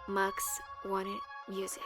Max wanted music.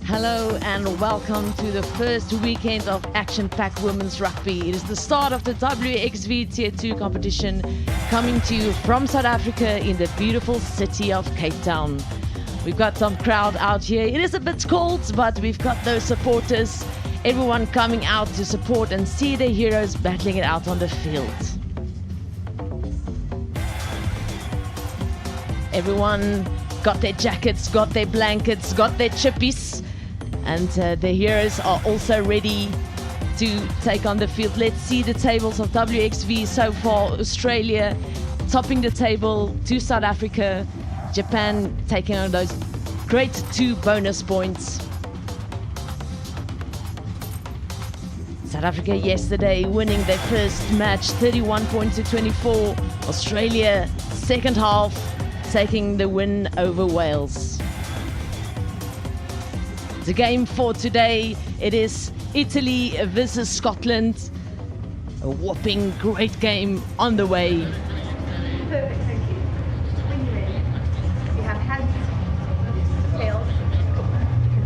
Hello and welcome to the first weekend of action-packed women's rugby. It is the start of the WXV Tier 2 competition, coming to you from South Africa in the beautiful city of Cape Town. We've got some crowd out here. It is a bit cold, but we've got those supporters, everyone coming out to support and see their heroes battling it out on the field. Everyone got their jackets, got their blankets, got their chippies, and the heroes are also ready to take on the field. Let's see the tables of WXV so far. Australia topping the table to South Africa. Japan taking on those great 2 bonus points. South Africa yesterday winning their first match 31 points to 24. Australia second half taking the win over Wales. The game for today, it is Italy versus Scotland. A whopping great game on the way. Perfect, thank you. When you're ready, you have hands, tails,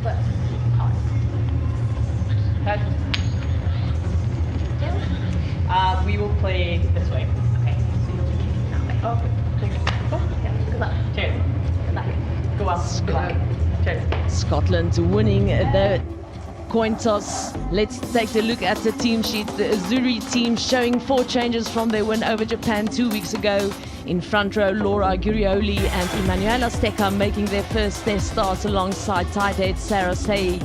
foot, head. We will play this way. Okay, so you'll be kicking that way. Oh, thank you. Yeah, good luck. Cheers. Good luck. Go well. Good luck. Cheers. Scotland winning the coin toss. Let's take a look at the team sheet. The Azuri team showing 4 changes from their win over Japan 2 weeks ago. In front row, Laura Gurioli and Emanuela Stecca making their first test starts alongside tight head Sarah Say.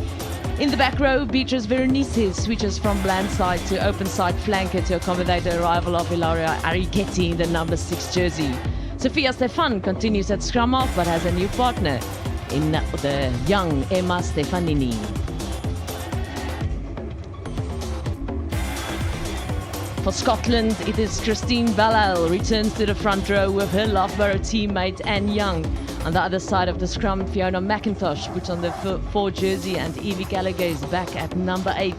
In the back row, Beatrice Veronice switches from bland side to open side flanker to accommodate the arrival of Ilaria Arrighetti in the number 6 jersey. Sophia Stefan continues at scrum half but has a new partner in the young Emma Stefanini. For Scotland, it is Christine Ballal returns to the front row with her Loughborough teammate Anne Young. On the other side of the scrum, Fiona McIntosh puts on the 4 jersey and Evie Gallagher is back at number 8.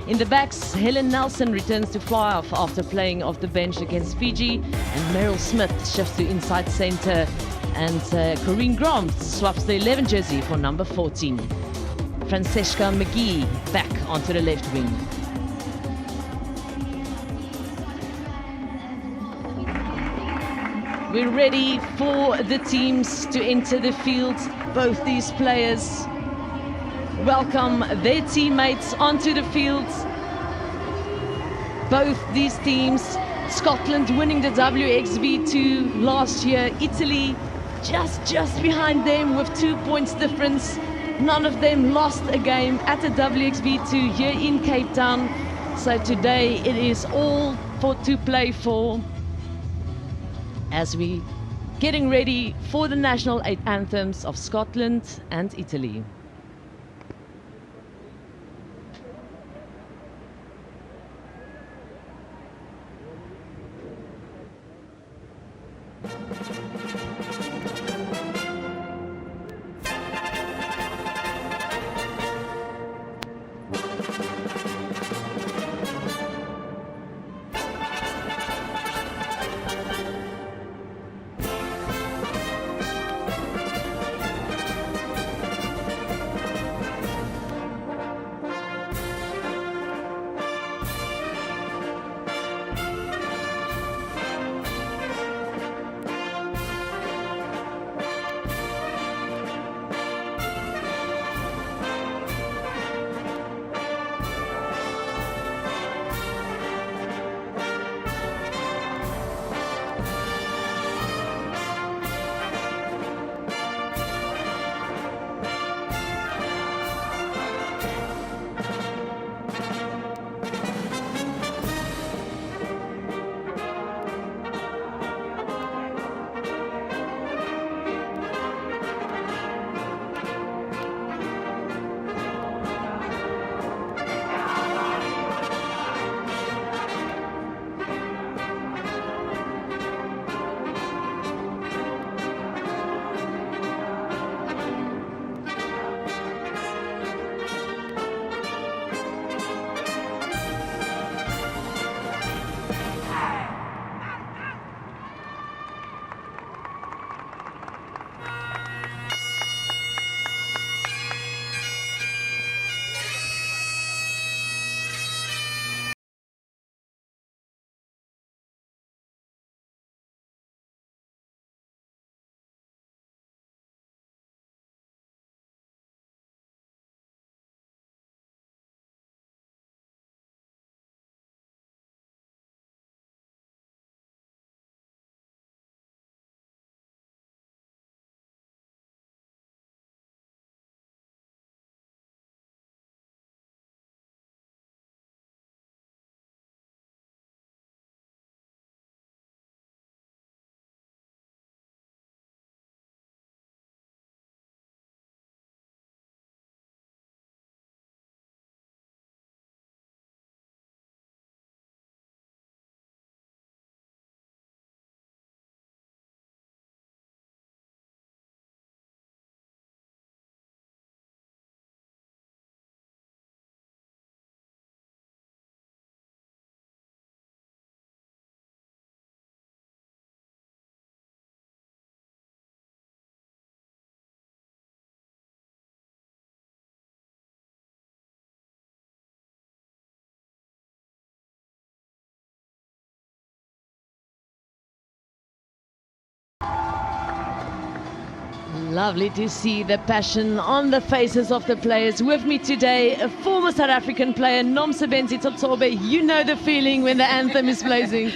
In the backs, Helen Nelson returns to fly off after playing off the bench against Fiji, and Meryl Smith shifts to inside centre, and Corinne Grant swaps the 11 jersey for number 14. Francesca McGee back onto the left wing. We're ready for the teams to enter the field. Both these players welcome their teammates onto the field. Both these teams, Scotland winning the WXV2 last year, Italy just behind them with 2 points difference. None of them lost a game at the WXV2 here in Cape Town. So today it is all to play for, as we getting ready for the national anthems of Scotland and Italy. Lovely to see the passion on the faces of the players. With me today, a former South African player, Nomsebenzi Totsobe. You know the feeling when the anthem is blazing.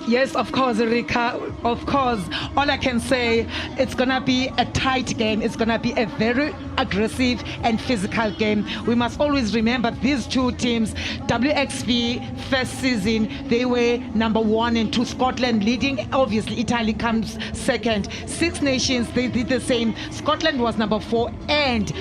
Yes, of course, Rika. Of course. All I can say, it's going to be a tight game. It's going to be a very aggressive and physical game. We must always remember these two teams, WXV first season, they were number 1 and 2. Scotland leading. Obviously, Italy comes second. Six Nations, they did the same. Scotland was number 4 and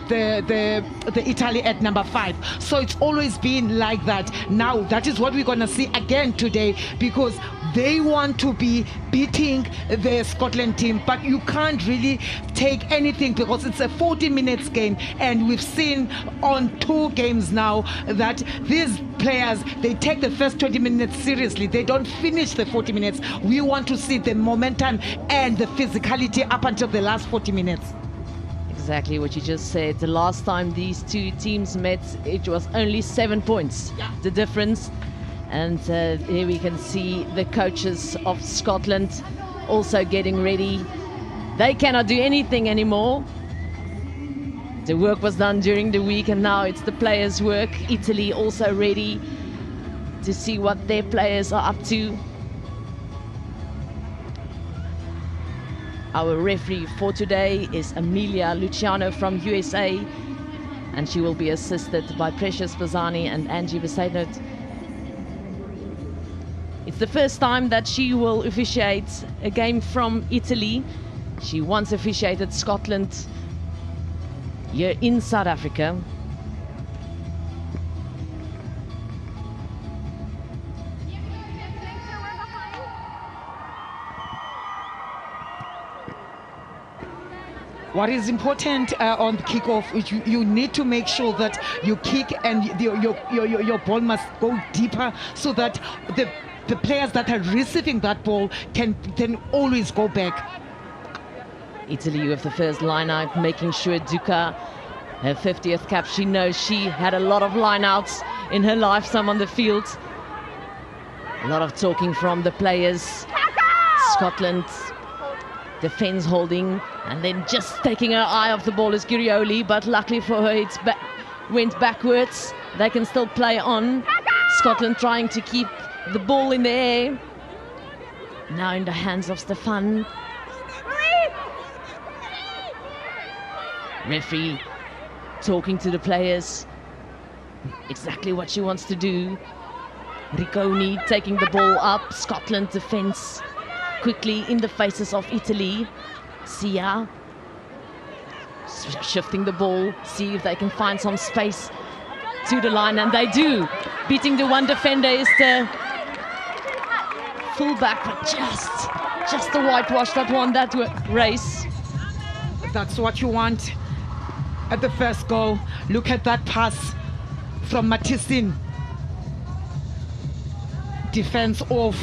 the Italy at number 5. So it's always been like that. Now, that is what we're going to see again today, because they want to be beating the Scotland team, but you can't really take anything because it's a 40 minutes game, and we've seen on 2 games now that these players, they take the first 20 minutes seriously. They don't finish the 40 minutes. We want to see the momentum and the physicality up until the last 40 minutes. Exactly what you just said. The last time these two teams met, it was only 7 points, the difference. And here we can see the coaches of Scotland also getting ready. They cannot do anything anymore. The work was done during the week, and now it's the players' work. Italy also ready to see what their players are up to. Our referee for today is Amelia Luciano from USA, and she will be assisted by Precious Bazani and Angie Besaidnot. It's the first time that she will officiate a game from Italy. She once officiated Scotland here in South Africa. What is important on the kickoff is you need to make sure that you kick and your ball must go deeper, so that the players that are receiving that ball can always go back. Italy with the first line out, making sure Duca, her 50th cap, she knows she had a lot of line outs in her lifetime on the field. A lot of talking from the players. Scotland defense holding, and then just taking her eye off the ball is Girioli, but luckily for her it went backwards. They can still play on. Scotland trying to keep the ball in the air. Now in the hands of Stefan. Referee talking to the players. Exactly what she wants to do. Ricconi taking the ball up. Scotland defense quickly in the faces of Italy. Sia shifting the ball, see if they can find some space to the line, and they do. Beating the one defender is the fullback, but just the whitewash that won that race. That's what you want at the first goal. Look at that pass from Matissin. Defense off.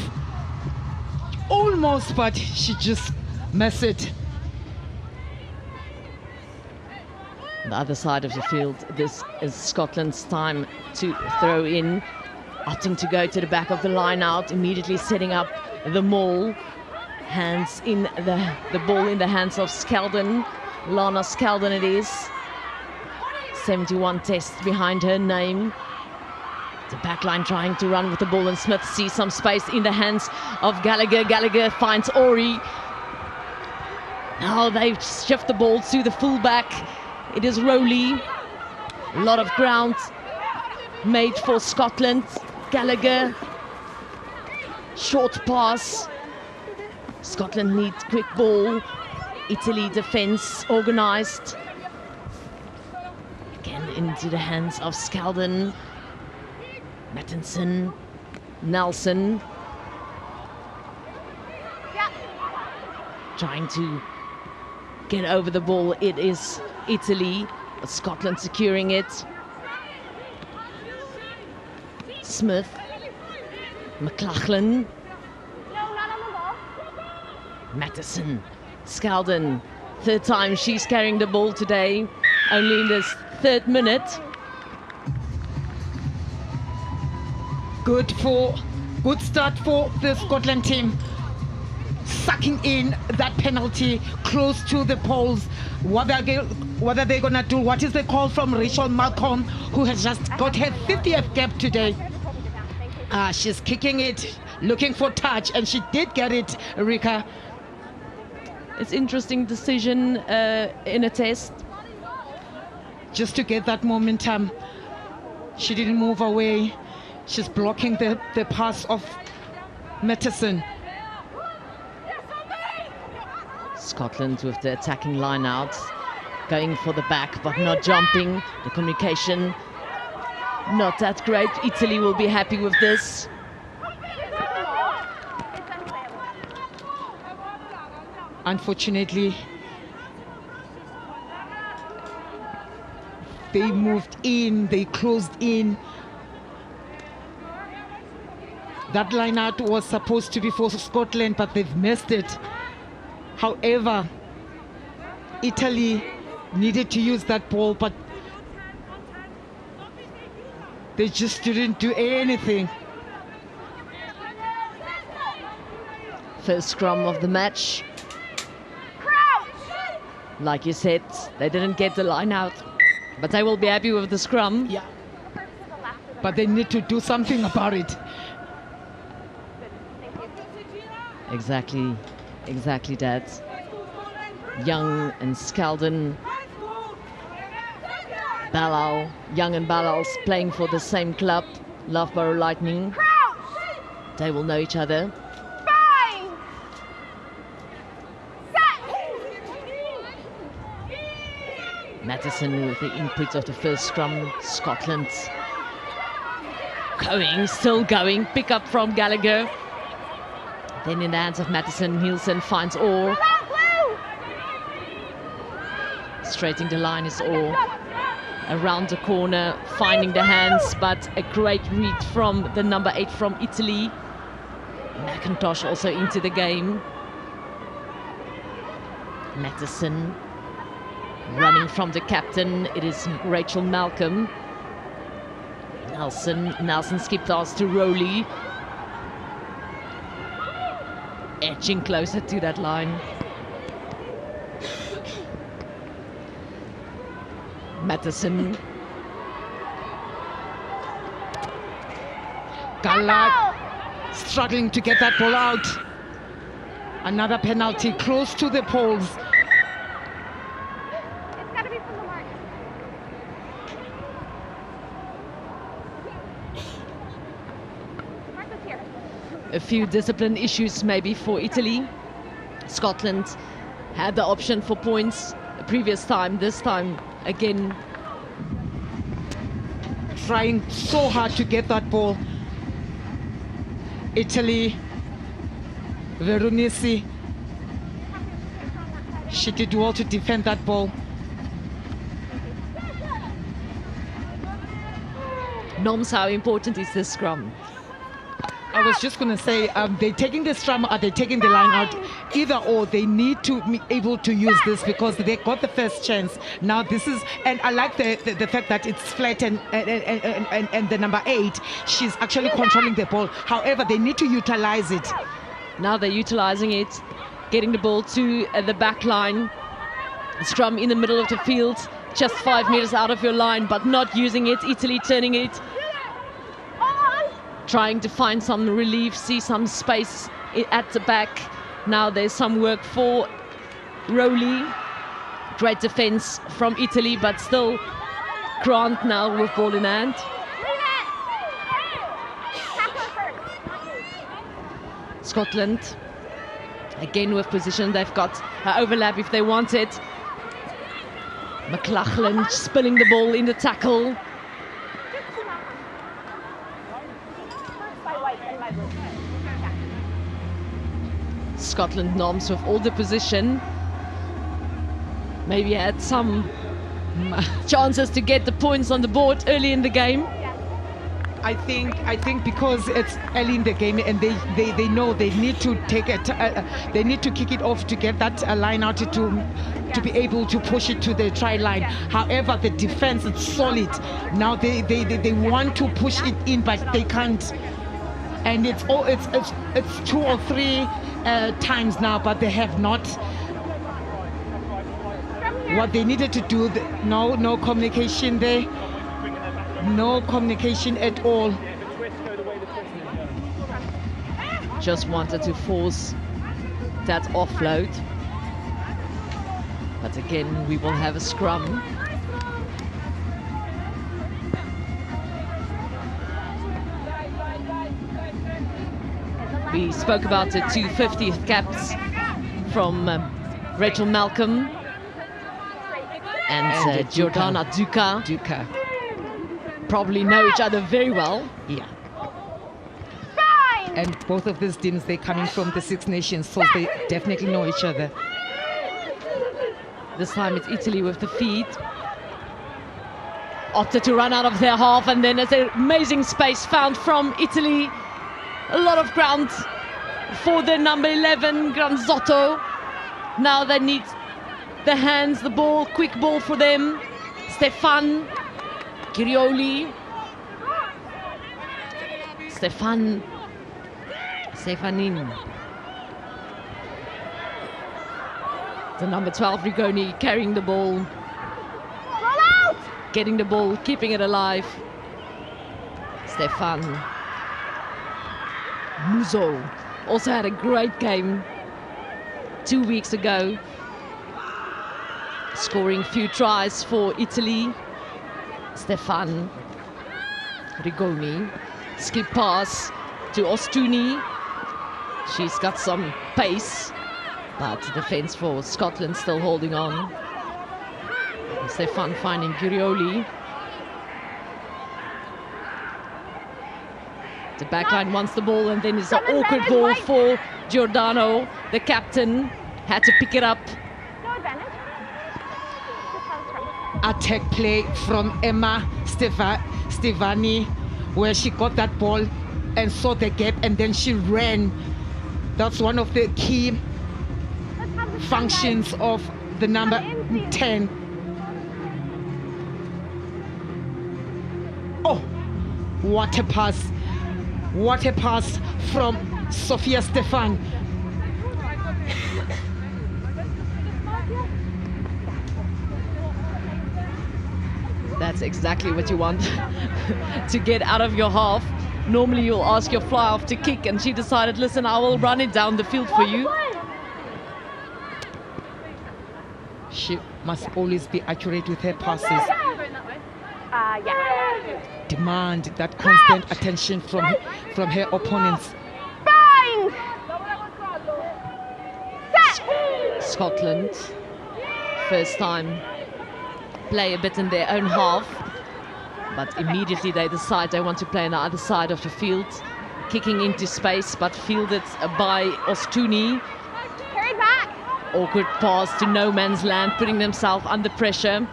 Almost, but she just missed it. On the other side of the field, this is Scotland's time to throw in. Opting to go to the back of the line out, immediately setting up the maul. Hands in the ball in the hands of Skeldon. Lana Skeldon it is. 71 tests behind her name. The backline trying to run with the ball, and Smith sees some space in the hands of Gallagher. Gallagher finds Ori. Now they shift the ball to the fullback. It is Rowley. A lot of ground made for Scotland. Gallagher. Short pass. Scotland needs quick ball. Italy defense organized. Again into the hands of Skeldon. Mattinson, Nelson, trying to get over the ball. It is Italy, but Scotland securing it. Smith, McLachlan, Mattison, Skeldon. Third time she's carrying the ball today, only in this 3rd minute. Good start for the Scotland team. sucking in that penalty close to the poles. What are they gonna do? What is the call from Rachel Malcolm, who has just got her 50th cap today? She's kicking it, looking for touch, and she did get it, Rika. It's interesting decision in a test. Just to get that momentum. She didn't move away. She's blocking the pass of Matheson. Scotland with the attacking line out, going for the back but not jumping. The communication not that great. Italy will be happy with this. Unfortunately, they moved in, they closed in. That line out was supposed to be for Scotland, but they've missed it. However, Italy needed to use that ball, but they just didn't do anything. First scrum of the match. Like you said, they didn't get the line out, but they will be happy with the scrum. Yeah. But they need to do something about it. Exactly that. Young and Skeldon, Ballal, Young and Ballal's playing for the same club, Loughborough Lightning. They will know each other. Matheson with the input of the first scrum. Scotland still going. Pick up from Gallagher. Then in the hands of Matheson, Nielsen finds Orr. Straightening the line is Orr. Around the corner, finding the hands, but a great read from the number 8 from Italy. McIntosh also into the game. Matheson running from the captain. It is Rachel Malcolm. Nelson skipped pass to Rowley. Edging closer to that line. Matheson. Gallagher struggling to get that ball out. Another penalty close to the poles. It's got to be from the mark. Martha's here. A few discipline issues maybe for Italy. Scotland had the option for points the previous time. This time again Trying so hard to get that ball. Italy, Veronesi, she did well to defend that ball. Noms, how important is this scrum? I was just going to say, they're taking the scrum, are they taking the line out? Either or, they need to be able to use this because they got the first chance. Now this is, and I like the fact that it's flat and the number 8, she's actually controlling the ball. However, they need to utilize it. Now they're utilizing it, getting the ball to the back line. Scrum in the middle of the field, just 5 meters out of your line, but not using it. Italy turning it. Trying to find some relief, see some space at the back. Now there's some work for Rowley. Great defense from Italy, but still Grant now with ball in hand. Scotland again with position. They've got overlap if they want it. McLachlan spilling the ball in the tackle. Scotland noms with all the position. Maybe had some chances to get the points on the board early in the game. I think because it's early in the game and they know they need to take it, they need to kick it off to get that line out to be able to push it to the try line. However, the defense is solid. Now they want to push it in, but they can't. And it's 2 or 3 times now, but they have not what they needed to do. No communication there. No communication at all. Just wanted to force that offload. But again, we will have a scrum. We spoke about the 250th caps from Rachel Malcolm and Jordana Duca. Probably know each other very well. Yeah. And both of these teams, they're coming from the Six Nations, so they definitely know each other. This time it's Italy with the feed. Opted to run out of their half, and then there's an amazing space found from Italy. A lot of ground for the number 11, Granzotto. Now they need the hands, the ball, quick ball for them. Stefan Girioli. Stefanin. The number 12, Rigoni, carrying the ball. Getting the ball, keeping it alive. Stefan Muzo also had a great game 2 weeks ago, scoring a few tries for Italy. Stefan Rigoni, skip pass to Ostuni. She's got some pace, but the defense for Scotland still holding on. Stefan finding Girioli. The backline wants the ball, and then it's an awkward ball for Giordano. The captain had to pick it up. Attack play from Emma Stevani, where she got that ball and saw the gap, and then she ran. That's one of the key functions of the number 10. Oh, what a pass. What a pass from Sofia Stefan. That's exactly what you want to get out of your half. Normally you'll ask your fly off to kick, and she decided, listen, I will run it down the field for you. She must always be accurate with her passes. Yeah. Demand that constant attention from her opponents. Bind! Scotland, first time play a bit in their own half, but immediately they decide they want to play on the other side of the field, kicking into space, but fielded by Ostuni. Carried back. Awkward pass to no man's land, putting themselves under pressure.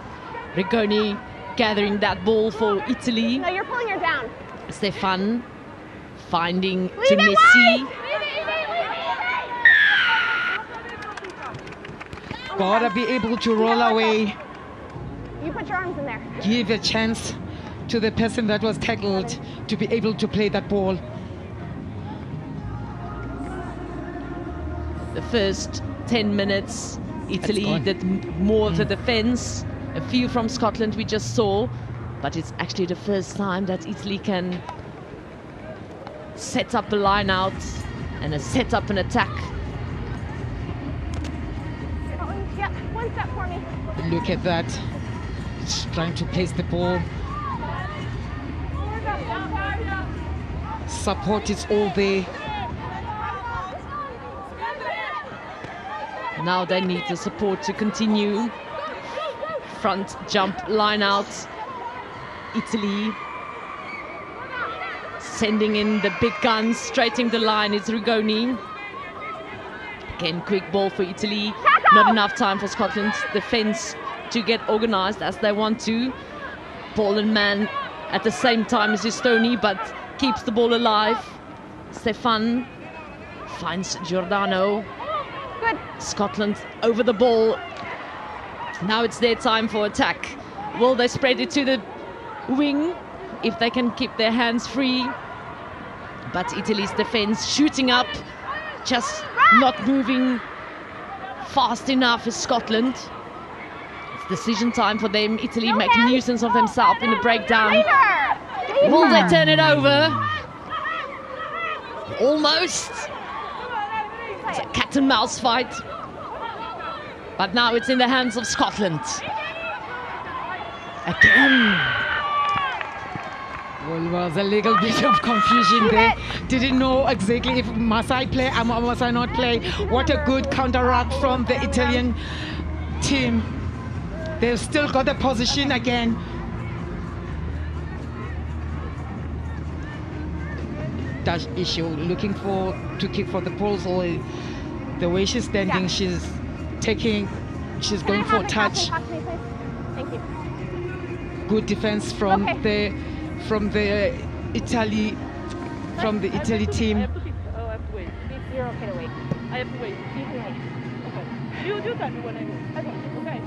Rigoni gathering that ball for Italy. No, you're pulling her down. Stefan finding Leave to it Messi. Gotta be able to roll away. You put your arms in there. Give a chance to the person that was tackled to be able to play that ball. The first 10 minutes, Italy did more of the defense. A few from Scotland we just saw, but it's actually the first time that Italy can set up a line out and set up an attack. Yeah, one step for me. Look at that. She's trying to place the ball. Support is all there. Now they need the support to continue. Front jump line out. Italy sending in the big guns, straightening the line. It's Rigoni. Again, quick ball for Italy. Not enough time for Scotland's defense to get organized as they want to. Ball and man at the same time as Estoni, but keeps the ball alive. Stefan finds Giordano. Good. Scotland over the ball. Now it's their time for attack. Will they spread it to the wing if they can keep their hands free? But Italy's defense shooting up. just not moving fast enough is Scotland. It's decision time for them. Italy make a nuisance of themselves in the breakdown. Will they turn it over? Almost. It's a cat and mouse fight. But now it's in the hands of Scotland. Again. Well, was a little bit of confusion there. Didn't know exactly if must I play or must I not play. What a good counteract from the Italian team. They've still got the position again. Touch issue, looking to kick for the poles, or the way she's standing, she's going for touch. Thank you. Good defense from the Italy team. I have to wait. You're okay to wait. I have to wait. You can wait. Okay. You tell me when I go. Okay. Okay.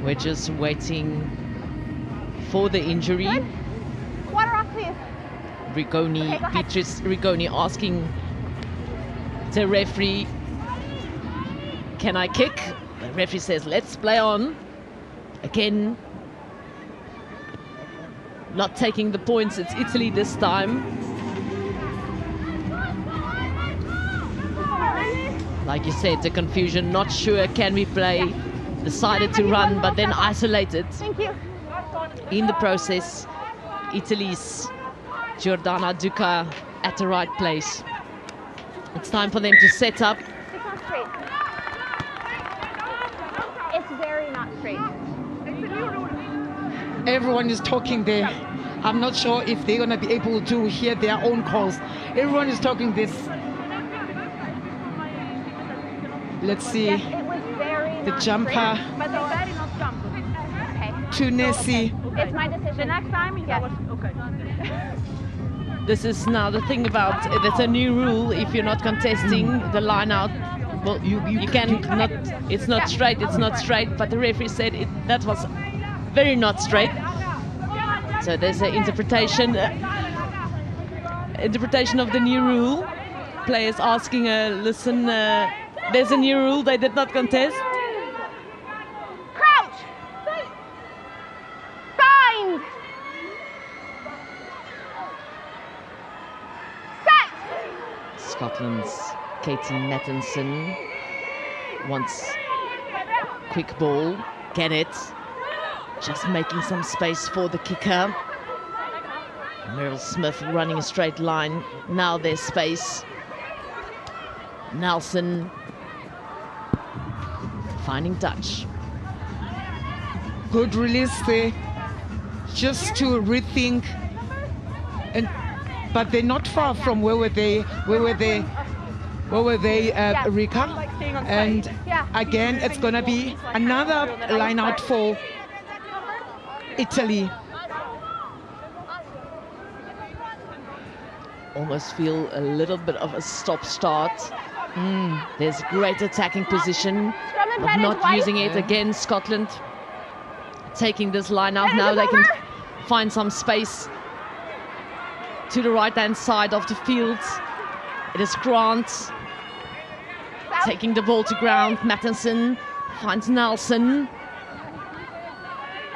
We're just waiting for the injury. Good. Water off, please. Rigoni, Okay, go ahead. Beatrice Rigoni asking the referee, can I kick? The referee says, let's play on. Again, not taking the points. It's Italy this time. Like you said, the confusion, not sure can we play. Decided to run, but then isolated. Thank you. In the process, Italy's Giordana Duca at the right place. It's time for them to set up. It's not straight. It's very not straight. Everyone is talking there. I'm not sure if they're gonna be able to hear their own calls. Everyone is talking this. Let's see. Yes, it was very The not jumper. straight, but the very not jump. Okay. Tunisi. It's my decision. The next time, yes. Okay. This is now the thing about there's a new rule. If you're not contesting the line out, well, you can not. It's not straight. It's not straight. But the referee said that was very not straight. So there's an interpretation of the new rule. Players asking, listen, there's a new rule. They did not contest. Crouch! Bind! Set! Scotland's Katie Mattinson wants quick ball. Get it. Just making some space for the kicker. Meryl Smith running a straight line. Now there's space. Nelson finding touch. Good release there, just to rethink. But they're not far from where were they, Rika? And again, it's gonna be another line out for Italy. Almost feel a little bit of a stop-start. There's great attacking position, but not using it. Again, Scotland taking this line out. Now they can find some space to the right-hand side of the field. It is Grant taking the ball to ground. Mattinson finds Nelson.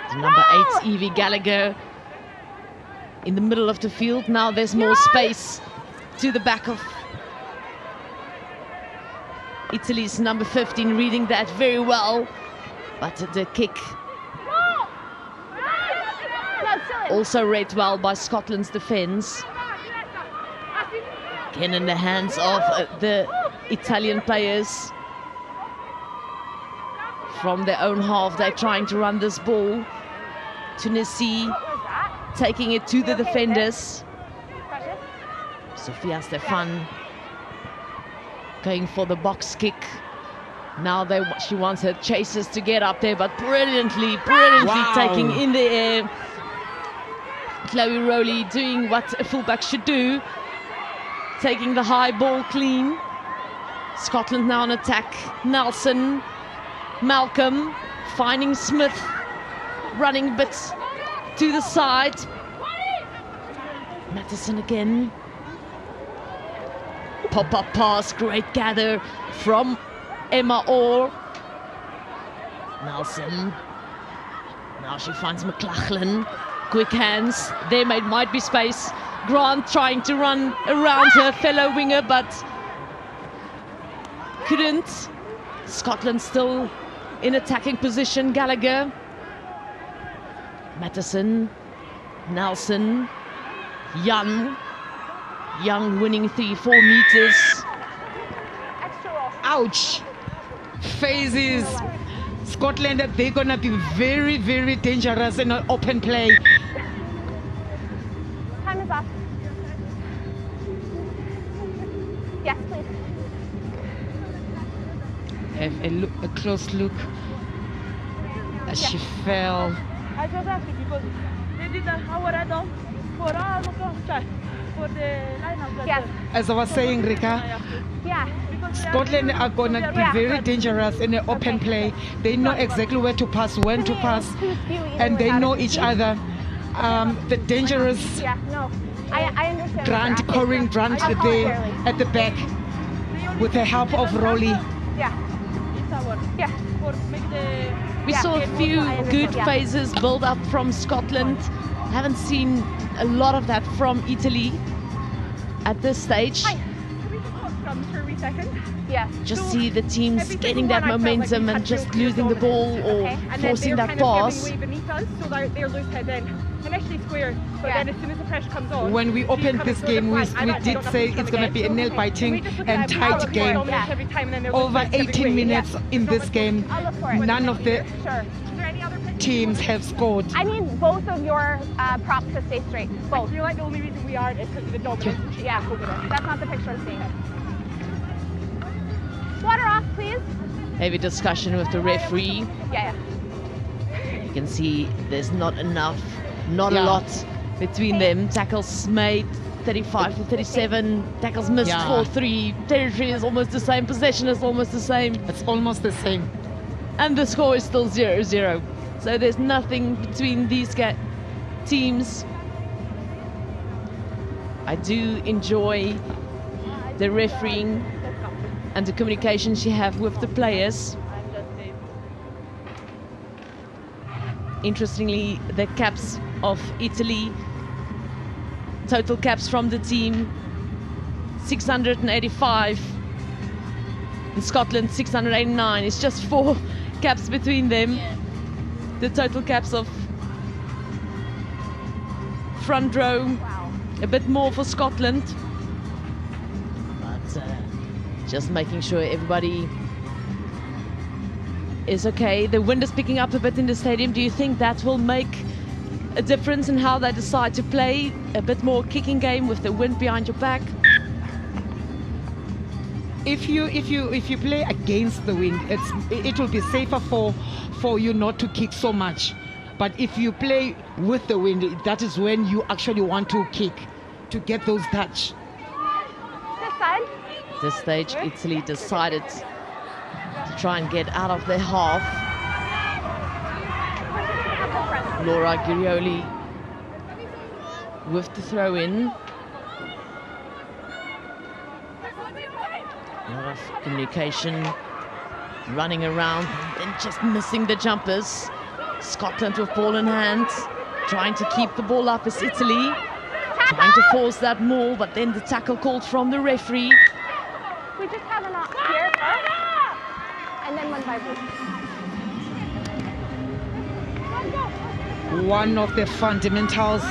The number 8, Evie Gallagher, in the middle of the field. Now there's more space to the back of Italy's number 15, reading that very well. But the kick also read well by Scotland's defence. Again in the hands of the Italian players. From their own half, they're trying to run this ball. Tunisia taking it to the defenders. Sophia Stefan going for the box kick. Now she wants her chasers to get up there, but brilliantly taking in the air. Chloe Rowley doing what a fullback should do, taking the high ball clean. Scotland now on attack. Nelson, Malcolm finding Smith, running a bit to the side. Matheson again. Pop-up pass, great gather from Emma Orr. Nelson. Now she finds McLachlan. Quick hands. There might be space. Grant trying to run around her fellow winger, but couldn't. Scotland still in attacking position. Gallagher. Matheson. Nelson. Young winning 3-4 meters. Ouch. Phases. Scotland, they're going to be very, very dangerous in an open play. Time is up. Yes, please. Have a close look as she fell. I just asked because they did a hour add-on for all for the lineup. Yes. As I was saying, Rika, Yeah. Scotland are going to be very dangerous in an open play. They know exactly where to pass, when to pass, and they know each other. The dangerous Yeah, no. I understand. Grant, Corinne Grant at the back with the help of Rolly. Yeah. Yeah. We Yeah. saw a few good phases build up from Scotland. Haven't seen a lot of that from Italy at this stage. Hi. For a wee second. Yeah. Just see the teams Every getting single that one I felt like momentum we and had just real clear losing the ball dominance. or Okay. And then forcing they're that kind of pass. giving way beneath us, so they're loose head in. Initially square, but Yeah. then as soon as the pressure comes on. When we opened this game, we did say it's going to be a nail-biting and tight game. Over 18 minutes in this game, I'll look for it. none of the Sure. teams have scored. I need both of your props to stay straight. I Both. feel like the only reason we aren't is because of the dominance. Yeah. That's not the picture I'm seeing. Water off, please. Heavy discussion with the referee. Yeah. You can see there's not enough, not a Yeah. lot between them. Tackles made 35 to 37, tackles missed Yeah. 4-3. Territory is almost the same, possession is almost the same, It's almost the same. and the score is still 0-0. So there's nothing between these teams. I do enjoy the refereeing and the communication she have with the players. Interestingly, the caps of Italy, total caps from the team, 685. In Scotland, 689. It's just 4 caps between them. The total caps of front row, a bit more for Scotland. But just making sure everybody is okay. The wind is picking up a bit in the stadium. Do you think that will make a difference in how they decide to play? A bit more kicking game with the wind behind your back? If you play against the wind, it will be safer for you not to kick so much. But if you play with the wind, that is when you actually want to kick to get those touch. This side. At this stage, Italy decided to try and get out of their half. Laura Girioli with the throw in. A lot of communication, running around and just missing the jumpers. Scotland with ball in hand, trying to keep the ball up as Italy, trying to force that maul, but then the tackle called from the referee. We just have an off here first, and then one by blue. One of the fundamentals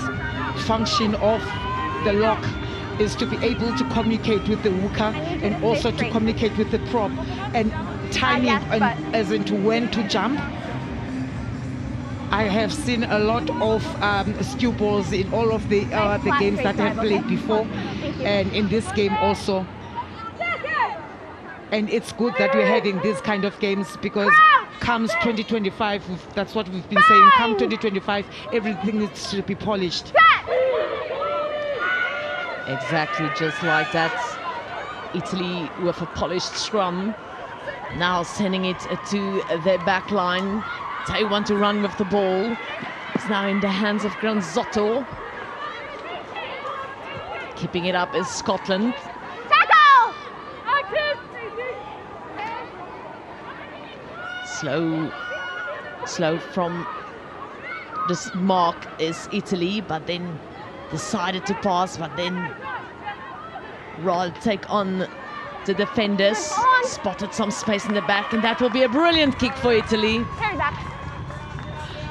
function of the lock is to be able to communicate with the hooker and also to communicate with the prop and timing yes, as into when to jump. I have seen a lot of skew balls in all of the games that I have played before, and in this game also. And it's good that we're having these kind of games because comes 2025, that's what we've been saying, come 2025, everything needs to be polished. Exactly, just like that. Italy with a polished scrum, now sending it to their back line. They want to run with the ball. It's now in the hands of Granzotto. Keeping it up is Scotland. Tackle! Slow from this mark is Italy, but then decided to pass, but then rather take on the defenders. Spotted some space in the back, and that will be a brilliant kick for Italy. Carry back.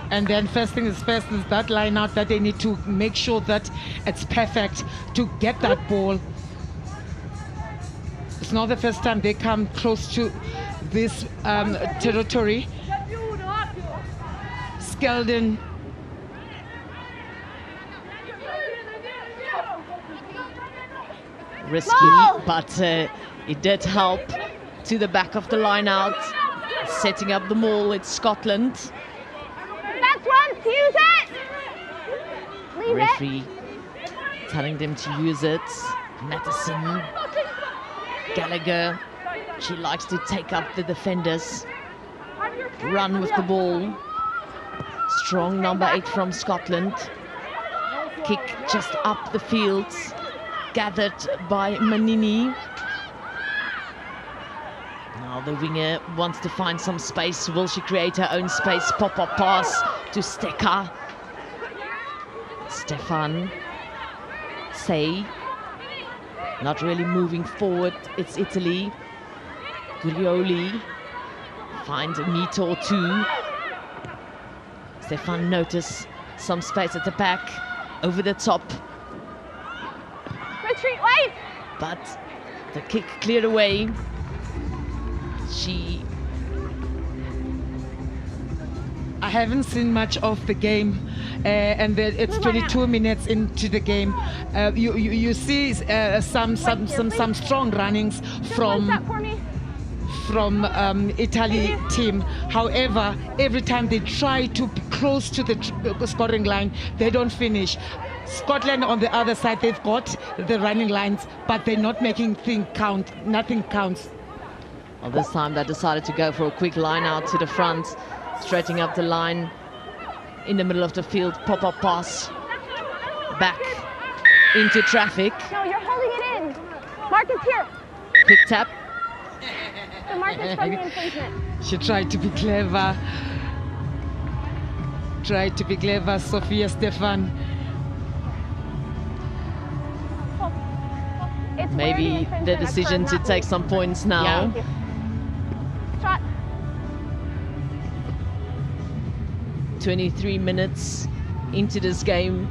And then first thing is first is that line out that they need to make sure that it's perfect to get that ball. It's not the first time they come close to this territory. Skeldon. Risky, but it did help to the back of the line out. Setting up the maul, it's Scotland. That's one, use it! Leave Referee telling them to use it. Matheson, Gallagher, she likes to take up the defenders. Run with the ball. Strong number 8 from Scotland. Kick just up the field. Gathered by Manini. Now the winger wants to find some space. Will she create her own space? Pop-up pass to Steka. Stefan. Say. Not really moving forward. It's Italy. Guglioli. Find a meter or two. Stefan notice some space at the back. Over the top. Retreat, wait! But the kick cleared away. I haven't seen much of the game, and then it's 22 minutes into the game. You see some strong runnings from Italy team. However, every time they try to be close to the scoring line, they don't finish. Scotland on the other side, they've got the running lines, but they're not making things count. Nothing counts. Well, this time they decided to go for a quick line out to the front, straightening up the line in the middle of the field. Pop-up pass back into traffic. No, you're holding it in. Marcus here. Quick tap. The Marcus from the infringement. She tried to be clever. Sophia Stefan. It's Maybe the decision to take some points now. Yeah. Shot. 23 minutes into this game.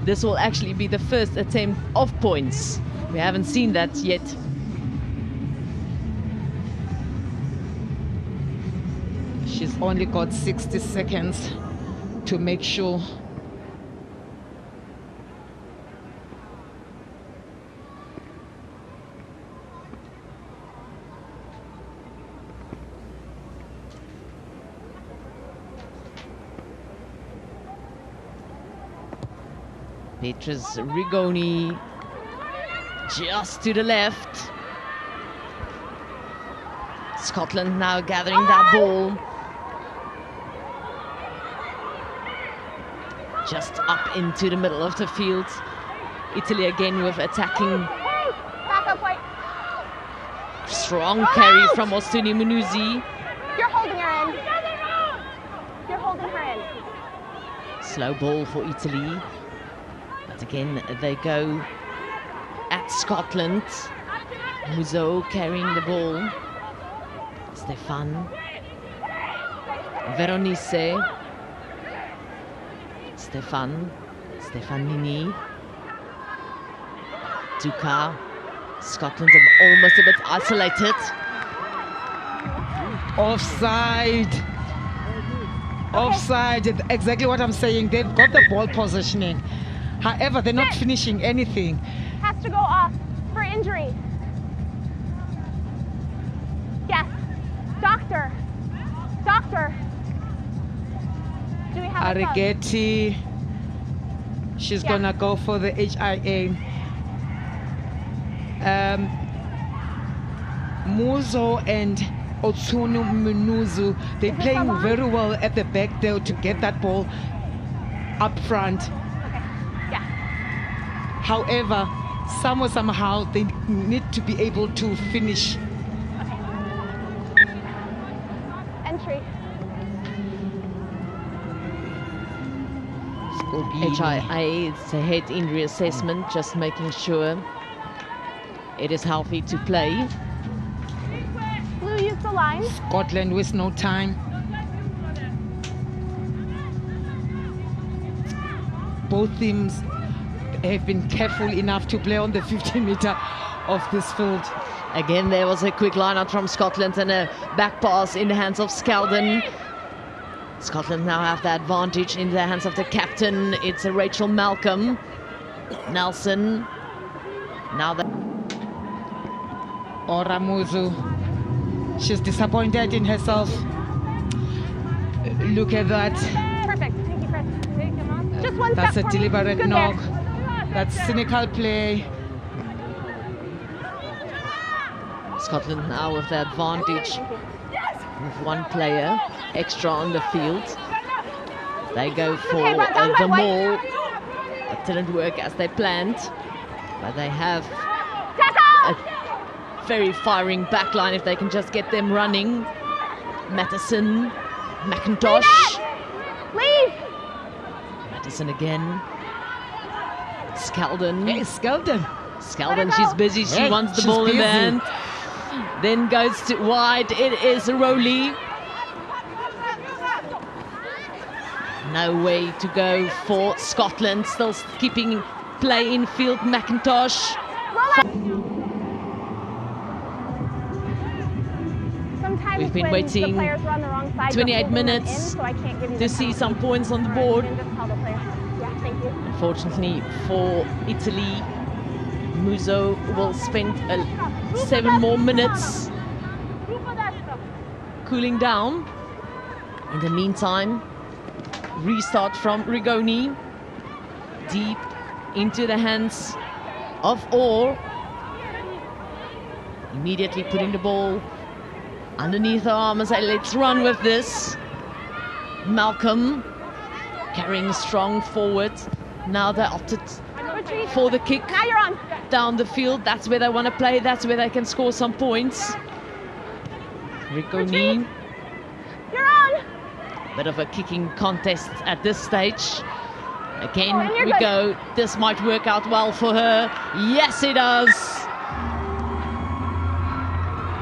This will actually be the first attempt of points. We haven't seen that yet. She's only got 60 seconds to make sure. Beatrice Rigoni just to the left. Scotland now gathering that ball. Just up into the middle of the field. Italy again with attacking. Back up, wait. Strong carry from Ostuni Munuzi. You're holding her in. You're holding her in. Slow ball for Italy. But again, they go at Scotland. Muzo carrying the ball. Stefan. Veronice. Stefanini. Duka. Scotland are almost a bit isolated. Offside. Offside, exactly what I'm saying. They've got the ball positioning. However, they're not finishing anything. Has to go off for injury. Yes. Doctor. Do we have a sub? Arigeti. She's gonna go for the HIA. Muzo and Otsunu Munuzu, they're playing very well at the back there to get that ball up front. Okay. Yeah. However, somehow they need to be able to finish. Entry. HIA, it's a head injury assessment, just making sure it is healthy to play. Blue, use the line. Scotland with no time. Both teams have been careful enough to play on the 15-meter of this field. Again, there was a quick line out from Scotland and a back pass in the hands of Skeldon. Scotland now have the advantage in the hands of the captain. It's a Rachel Malcolm. Nelson. Now that Oramuzu, she's disappointed in herself. Look at that. Perfect. Thank you, Chris. Just one That's step a for me. deliberate Good knock. there. That's cynical play. Scotland now with the advantage with one player extra on the field. They go for the maul. It didn't work as they planned, but they have a very firing backline if they can just get them running. Mattison, McIntosh. Leave. Mattison again. Skeldon. Hey, Skeldon. Skeldon, she's busy. She Hey, wants the she's ball in busy. the hand. Then goes to wide. It is Rowley. No way to go for Scotland. Still keeping play in field. McIntosh. Sometimes We've been when waiting the players are on the wrong side, 28 you're holding them minutes in, so I can't give you to the see penalty. some points on the All right, board. then just call the player. Yeah, thank you. Unfortunately for Italy, Muso will spend 7 more minutes cooling down. In the meantime, restart from Rigoni. Deep into the hands of Orr. Immediately putting the ball underneath her arm and say, let's run with this. Malcolm carrying strong forward. Now they opted Retreat. for the kick Now you're on. down the field. That's where they want to play. That's where they can score some points. Rigoni, You're on. bit of a kicking contest at this stage. Again, Oh, and you're we good. go. This might work out well for her. Yes, it does.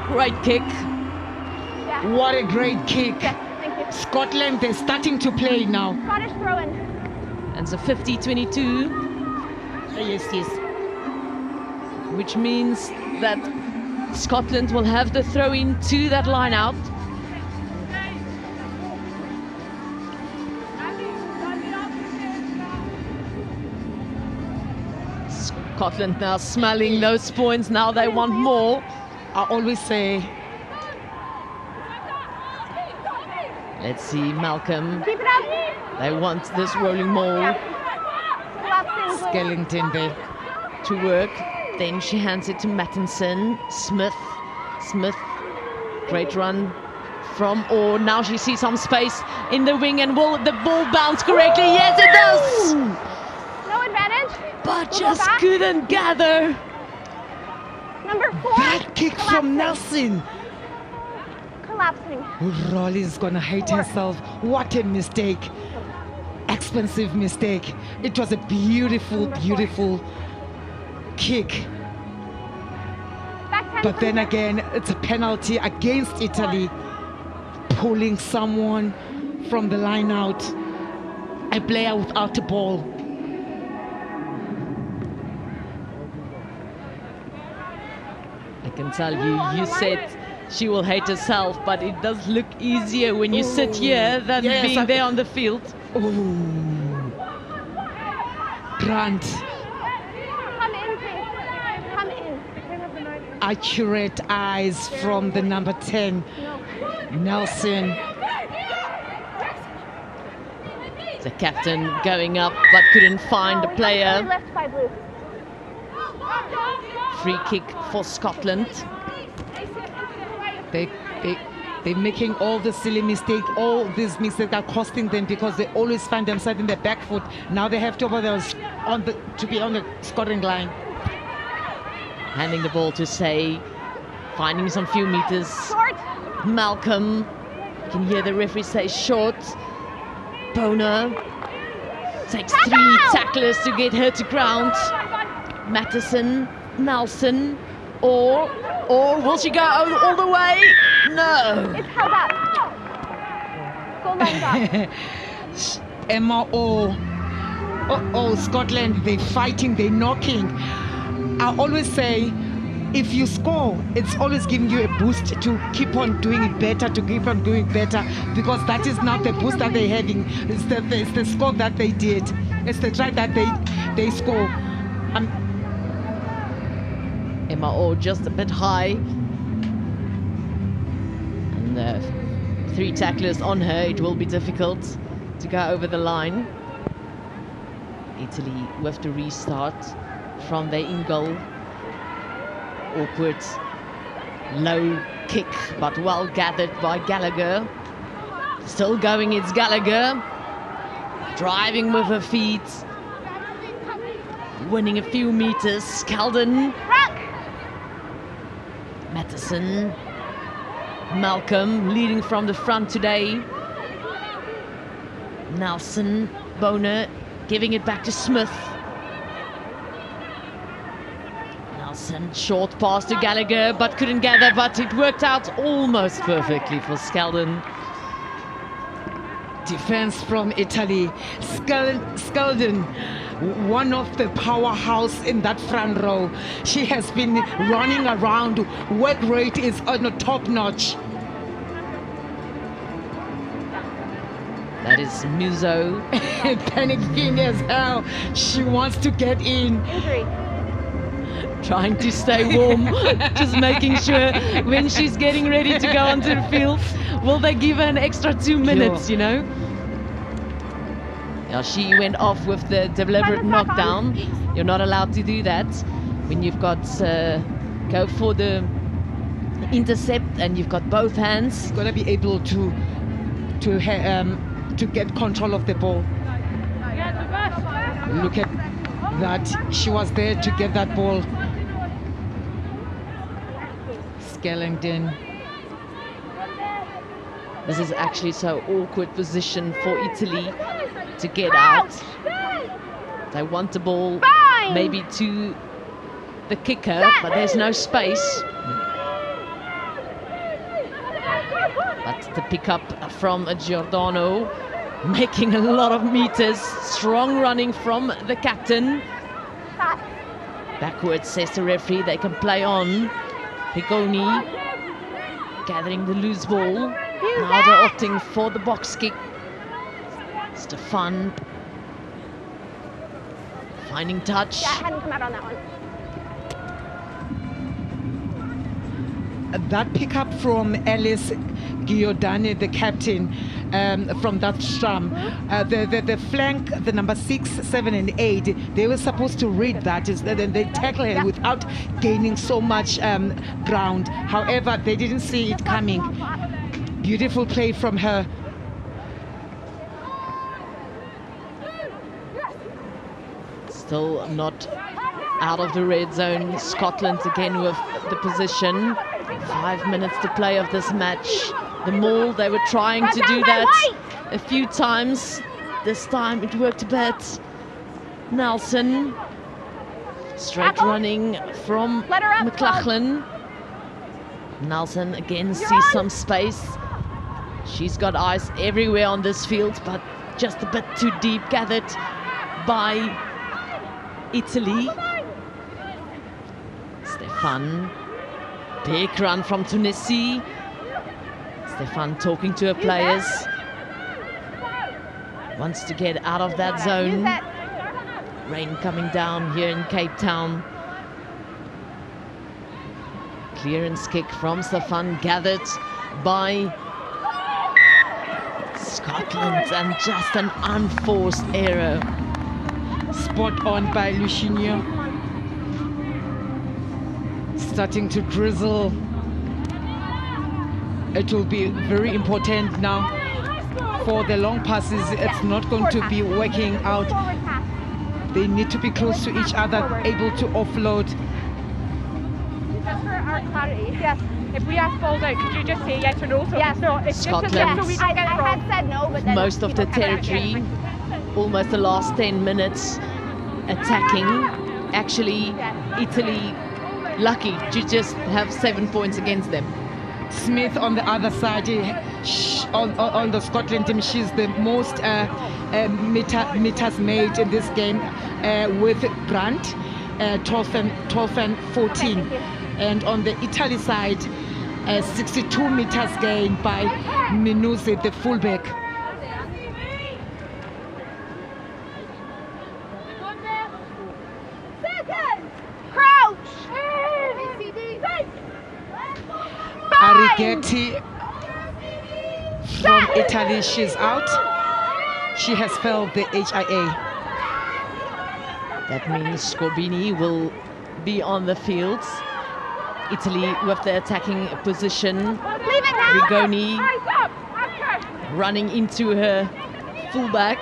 Great kick. Yeah. What a great kick. Yes, thank you. Scotland, they're starting to play now. Scottish throw-in. And it's a 50-22, Yes, yes. which means that Scotland will have the throw-in to that line out. Scotland now smelling those points. Now they want more. I always say, Let's see Malcolm. Keep it up. They want this rolling maul Collapsing. Skellington there. to work. Then she hands it to Mattinson. Smith. Great run from Orr. Now she sees some space in the wing, and will the ball bounce correctly? Yes, it does! No advantage. But We'll go just back. couldn't gather. Number 4. That kick from Nelson. Collapsing. Rollins gonna hate herself. What a mistake. Expensive mistake. It was a beautiful, beautiful kick. Back 10. But then again, it's a penalty against Italy. Pulling someone from the line out. A player without a ball. I can tell you, you said she will hate herself, but it does look easier when you sit here than Yes, being there on the field. Ooh. Grant. Come in, please. Come in. Accurate eyes from the number 10, Nelson. The captain going up, but couldn't find the We player. left by blue. Free kick for Scotland. They're making all the silly mistakes. All these mistakes are costing them because they always find themselves in the back foot. Now they have to be on the scoring line. handing the ball to Say, finding some few meters. Malcolm, you can hear the referee say short. Boner takes 3 tacklers to get her to ground. Matheson, Nelson, or will she go all the way? No. It's held up. Goal line's up. Emma, oh, Scotland, they're fighting, they're knocking. I always say, if you score, it's always giving you a boost to keep on doing it better, because that is not the boost that they're having. It's the score that they did. It's the try that they score. Emma Orr just a bit high. And 3 tacklers on her, it will be difficult to go over the line. Italy with the restart from their in goal. Awkward, low kick, but well gathered by Gallagher. Still going, it's Gallagher. Driving with her feet. Winning a few meters. Skeldon. Matheson. Malcolm leading from the front today. Nelson. Boner giving it back to Smith. Nelson, short pass to Gallagher, but couldn't gather, but it worked out almost perfectly for Skeldon. Defense from Italy. Skeldon, one of the powerhouse in that front row. She has been running around. Work rate is on a top notch. That is Muzo. Panicking as hell. She wants to get in. Injury. Trying to stay warm, just making sure when she's getting ready to go onto the field, will they give her an extra 2 minutes, you know? Yeah, she went off with the deliberate knockdown. You're not allowed to do that when you've got go for the intercept and you've got both hands. She's gonna be able to get control of the ball. Look at that, she was there to get that ball. Skellington. This is actually so awkward position for Italy to get out. They want the ball maybe to the kicker, but there's no space. But the pickup from Giordano, making a lot of meters. Strong running from the captain. Backwards, says the referee, they can play on. Pigoni gathering the loose ball. Now they're opting for the box kick. Stefan finding touch. Yeah, I hadn't come out on that one. That pickup from Alice Giordani, the captain, from that strum. The flank, the number 6, 7 and 8, they were supposed to read that. Then they tackle her without gaining so much ground. However, they didn't see it coming. Beautiful play from her. Still not out of the red zone. Scotland again with the position. 5 minutes to play of this match. The maul, they were trying to do that a few times. This time it worked a bit. Nelson. Straight running from McLachlan. Nelson again sees some space. She's got eyes everywhere on this field, but just a bit too deep, gathered by Italy. Stefan. Big run from Tunisia. Stefan talking to her players. Wants to get out of that zone. Rain coming down here in Cape Town. Clearance kick from Stefan, gathered by Scotland, and just an unforced error. Spot on by Lucinio. Starting to drizzle. It will be very important now for the long passes. It's not going to be working out. They need to be close to each other, able to offload. Just for our clarity, yes. If we ask balls out, could you just say yes or no? So Yes. no, it's Scotland. just so we don't get it I wrong. had said no, but then Most of the people kept asking. territory, almost the last 10 minutes attacking. Actually, Italy lucky to just have 7 points against them. Smith on the other side, on the Scotland team, she's the most meters made in this game with Brandt, 12 and 14. And on the Italy side, 62 meters gained by Minuzzi, the fullback. Crouch! Arrighetti from Italy, she's out. She has failed the HIA. That means Scorbini will be on the field. Italy with the attacking position. Leave it now! Rigoni running into her fullback,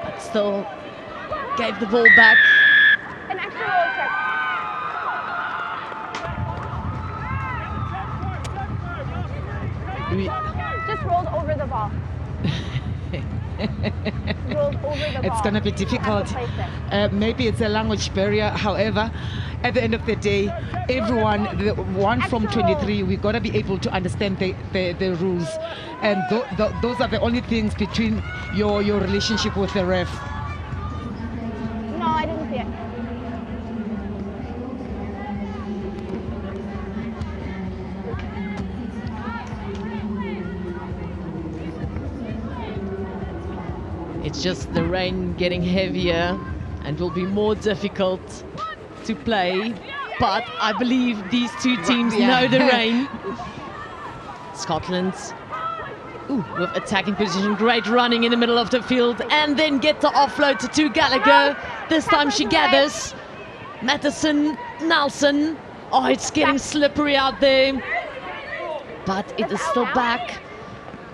but still gave the ball back. An extra roll check. Just rolled over the ball. Rolled over the ball. It's going to be difficult. Have to place it. Maybe it's a language barrier. However, at the end of the day, everyone, the one from 23, we got to be able to understand the rules. And those are the only things between your relationship with the ref. No, I didn't see it. It's just the rain getting heavier and will be more difficult to play. But I believe these two teams know the rain. Scotland, with attacking position, great running in the middle of the field, and then get the offload to Gallagher. This time she gathers. Matheson, Nelson. Oh, it's getting slippery out there. But it is still back.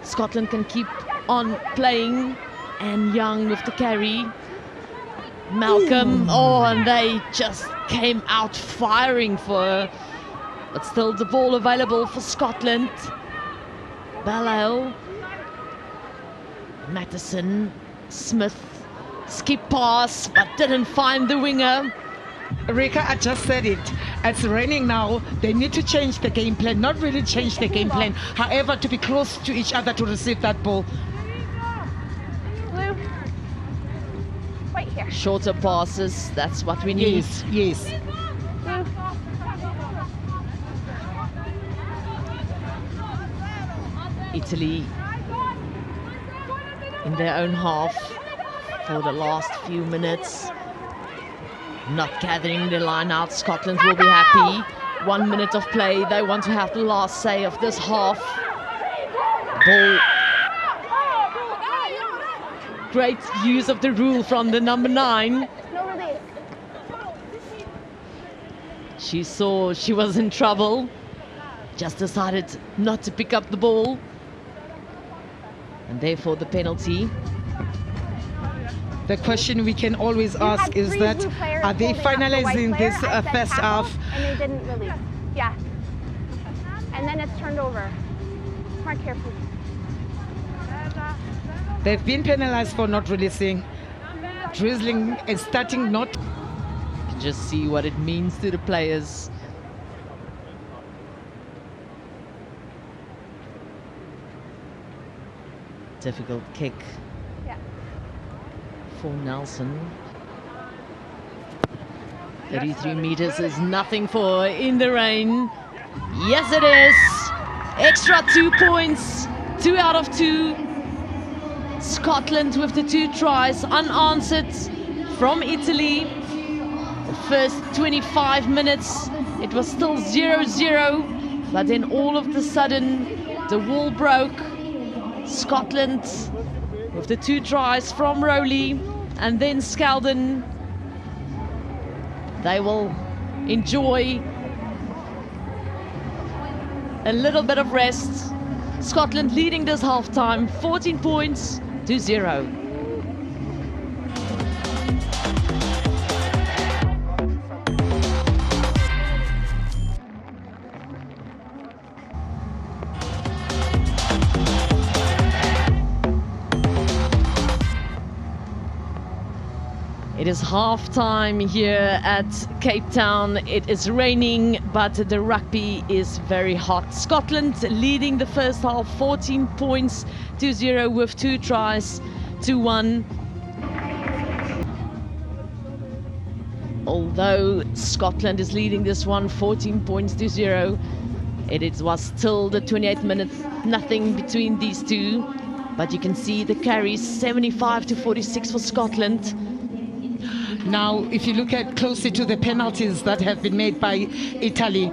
Scotland can keep on playing. And Young with the carry. Malcolm, oh, and they just came out firing for her. But still the ball available for Scotland. Ballal, Matheson, Smith, skip pass, but didn't find the winger. Rika, I just said it. It's raining now. They need to change the game plan. Not really change the game plan. However, to be close to each other to receive that ball. Right here. Shorter passes, that's what we need. Yes. Italy in their own half for the last few minutes. Not gathering the line out. Scotland will be happy. 1 minute of play. They want to have the last say of this half. Ball. Great use of the rule from the number 9. No release. She saw she was in trouble. Just decided not to pick up the ball. And therefore the penalty. The question we can always You had ask is 3 that, blue players are they holding up the white finalizing player. this I said first tackle, half? and they didn't release. Yeah. And then it's turned over. Mark here, please. They've been penalized for not releasing. Drizzling is starting not. Just see what it means to the players. Difficult kick for Nelson. 33 meters is nothing for her in the rain. Yes, it is. Extra 2 points. 2 out of 2. Scotland with the 2 tries unanswered from Italy. The first 25 minutes, it was still 0-0. But then all of a sudden, the wall broke. Scotland with the 2 tries from Rowley and then Skeldon. They will enjoy a little bit of rest. Scotland leading this halftime, 14 points to 0. It is half time here at Cape Town. It is raining, but the rugby is very hot. Scotland leading the first half, 14 points to 0 with 2 tries to 1. Although Scotland is leading this one 14 points to 0, it was still the 28th minute, nothing between these two. But you can see the carries 75 to 46 for Scotland. Now, if you look at closely to the penalties that have been made by Italy,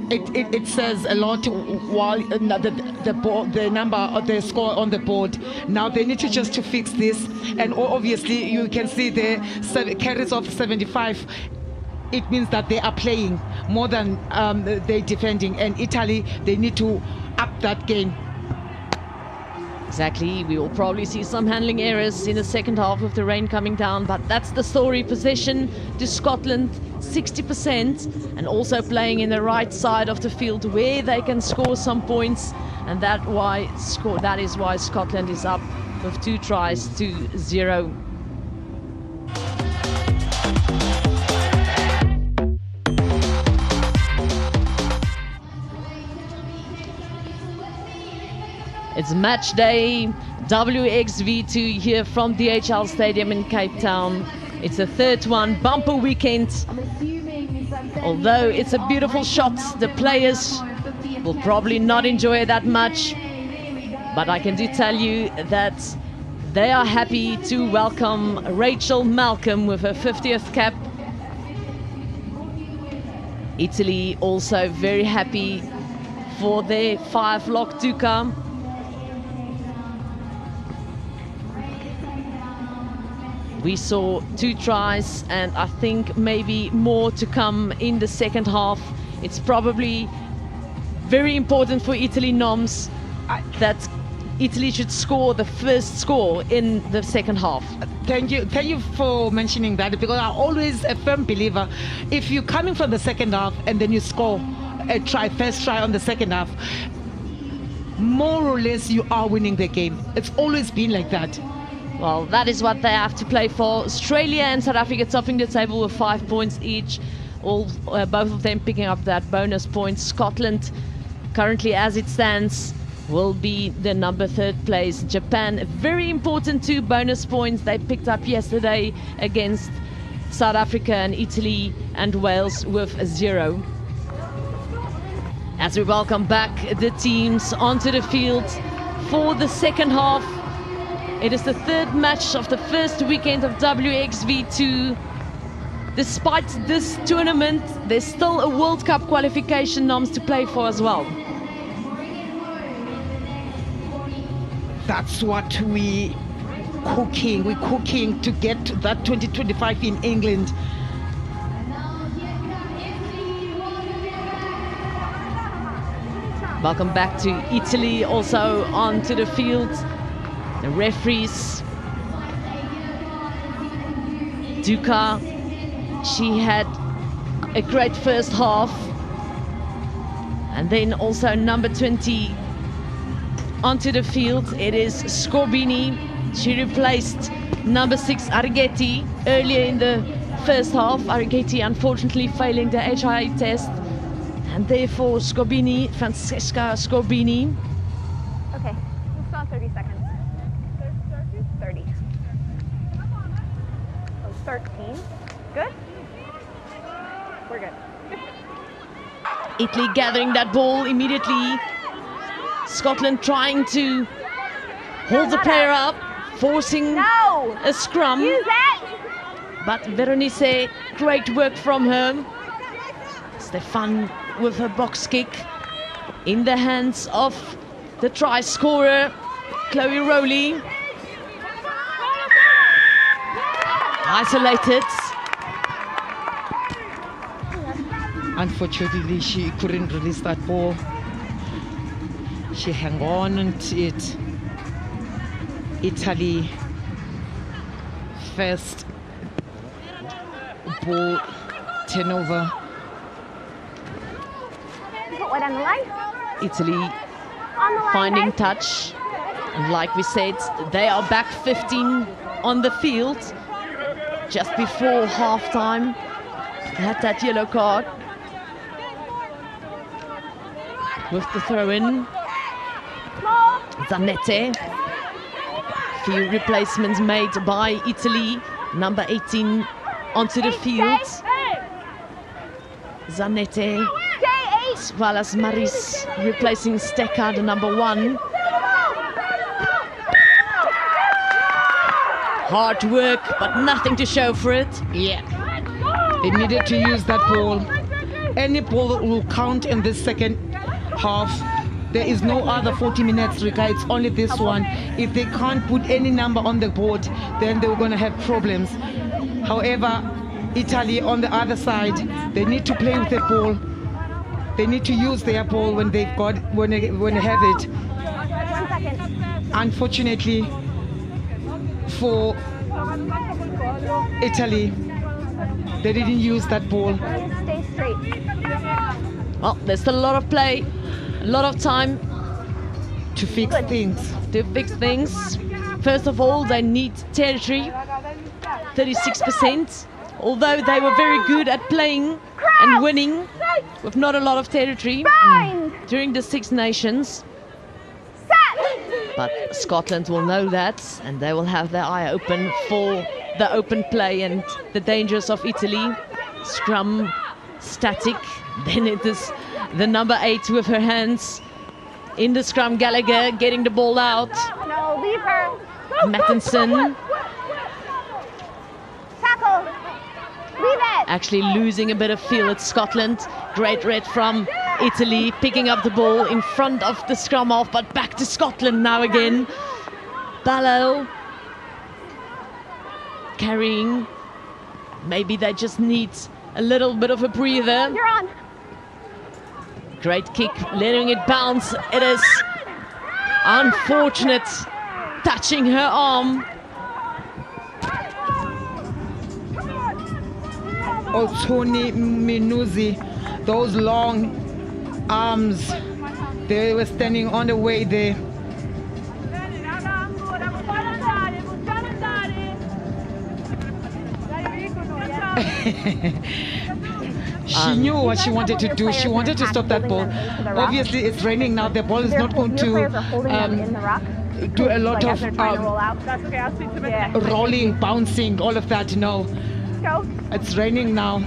it says a lot while the number of the score on the board. Now they need to just to fix this, and obviously you can see the carries of 75. It means that they are playing more than they're defending, and Italy, they need to up that game. Exactly, we will probably see some handling errors in the second half with the rain coming down, but that's the story. Possession to Scotland, 60%, and also playing in the right side of the field where they can score some points, and that is why Scotland is up with 2 tries to 0. It's match day, WXV2 here from DHL Stadium in Cape Town. It's the third one, bumper weekend. Although it's a beautiful shot, the players will probably not enjoy it that much. But I can do tell you that they are happy to welcome Rachel Malcolm with her 50th cap. Italy also very happy for their 5-lock Duca. We saw 2 tries, and I think maybe more to come in the second half. It's probably very important for Italy, Noms, that Italy should score the first score in the second half. Thank you for mentioning that, because I'm always a firm believer, if you're coming from the second half and then you score a first try on the second half, more or less you are winning the game. It's always been like that. Well, that is what they have to play for. Australia and South Africa topping the table with 5 points each. Both of them picking up that bonus point. Scotland, currently as it stands, will be the number 3rd place. Japan, very important 2 bonus points they picked up yesterday against South Africa, and Italy and Wales with 0. As we welcome back the teams onto the field for the second half. It is the 3rd match of the first weekend of WXV2. Despite this tournament, there's still a World Cup qualification, Noms, to play for as well. That's what we're cooking to get to that 2025 in England. Welcome back to Italy, also onto the field. The referees, Duca, she had a great first half. And then also number 20 onto the field. It is Scorbini. She replaced number 6 Arghetti earlier in the first half. Arghetti unfortunately failing the HIA test. And therefore Scorbini, Francesca Scorbini. Okay, let's go on 30 seconds. 30. Oh, 13. Good? We're good. Italy gathering that ball immediately. Scotland trying to hold the player up, forcing a scrum. Use that! But Veronice, great work from her. Stefan with her box kick in the hands of the try scorer, Chloe Rowley. Isolated. Unfortunately, she couldn't release that ball. She hung on to it. Italy first ball turnover. Put what on the line? Italy On the line, finding guys. touch. And like we said, they are back 15 on the field. just before half-time. Had that yellow card. With the throw-in. Zanette. Few replacements made by Italy. Number 18 onto the field. Zanette, as well as Maris replacing Steka, the number 1. Hard work, but nothing to show for it. Yeah. They needed to use that ball. Any ball that will count in this second half. There is no other 40 minutes, Rika. It's only this one. If they can't put any number on the board, then they're going to have problems. However, Italy on the other side, they need to play with the ball. They need to use their ball when they've got when they have it. 1 second. Unfortunately for Italy, they didn't use that ball. Stay straight. Well, there's still a lot of play, a lot of time To fix things. to fix things. First of all, they need territory, 36%. Although they were very good at playing and winning with not a lot of territory during the Six Nations. But Scotland will know that, and they will have their eye open for the open play and the dangers of Italy. Scrum static. Then it is the number 8 with her hands in the scrum. Gallagher getting the ball out. No, leave her. Mattinson Tackle. Leave it. actually losing a bit of feel at Scotland. Great red from Italy, picking up the ball in front of the scrum half, but back to Scotland now again. Ballo carrying. Maybe they just need a little bit of a breather. You're on. Great kick, letting it bounce. It is unfortunate, touching her arm. Oh, Tony Minuzi, those long arms, they were standing on the way there. She knew what she wanted to do. She wanted to stop that ball. Obviously, it's raining now. The ball is not going to do a lot of rolling, bouncing, all of that. No, it's raining now.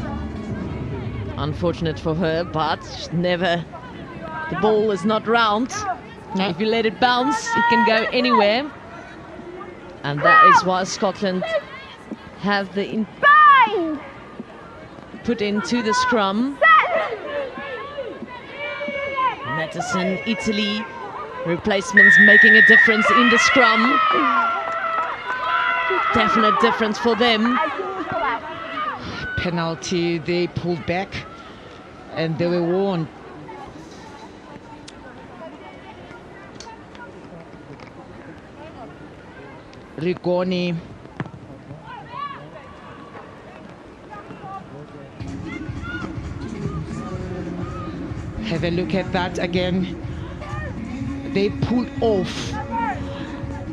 Unfortunate for her, but never. The ball is not round. No. If you let it bounce, it can go anywhere. And that is why Scotland have the put into the scrum. Madison, Italy, replacements making a difference in the scrum. Definite difference for them. Penalty, they pulled back and they were warned. Rigoni. Have a look at that again. They pulled off.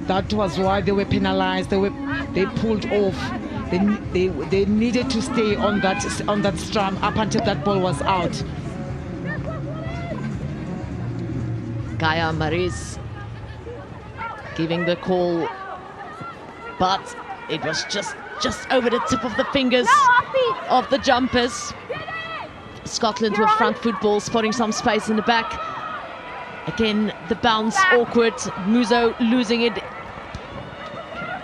That was why they were penalized. They pulled off. They needed to stay on that strum up until that ball was out. Gaia Maris giving the call, but it was just over the tip of the fingers of the jumpers. Scotland with front football, spotting some space in the back. Again, the bounce awkward. Muzo losing it.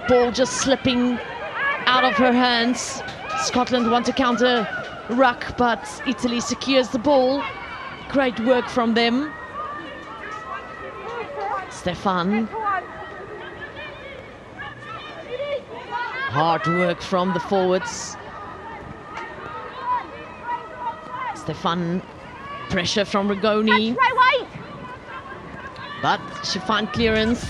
Ball just slipping out of her hands. Scotland want to counter ruck, but Italy secures the ball. Great work from them. Stefan. Hard work from the forwards. Stefan, pressure from Rigoni. But she found clearance.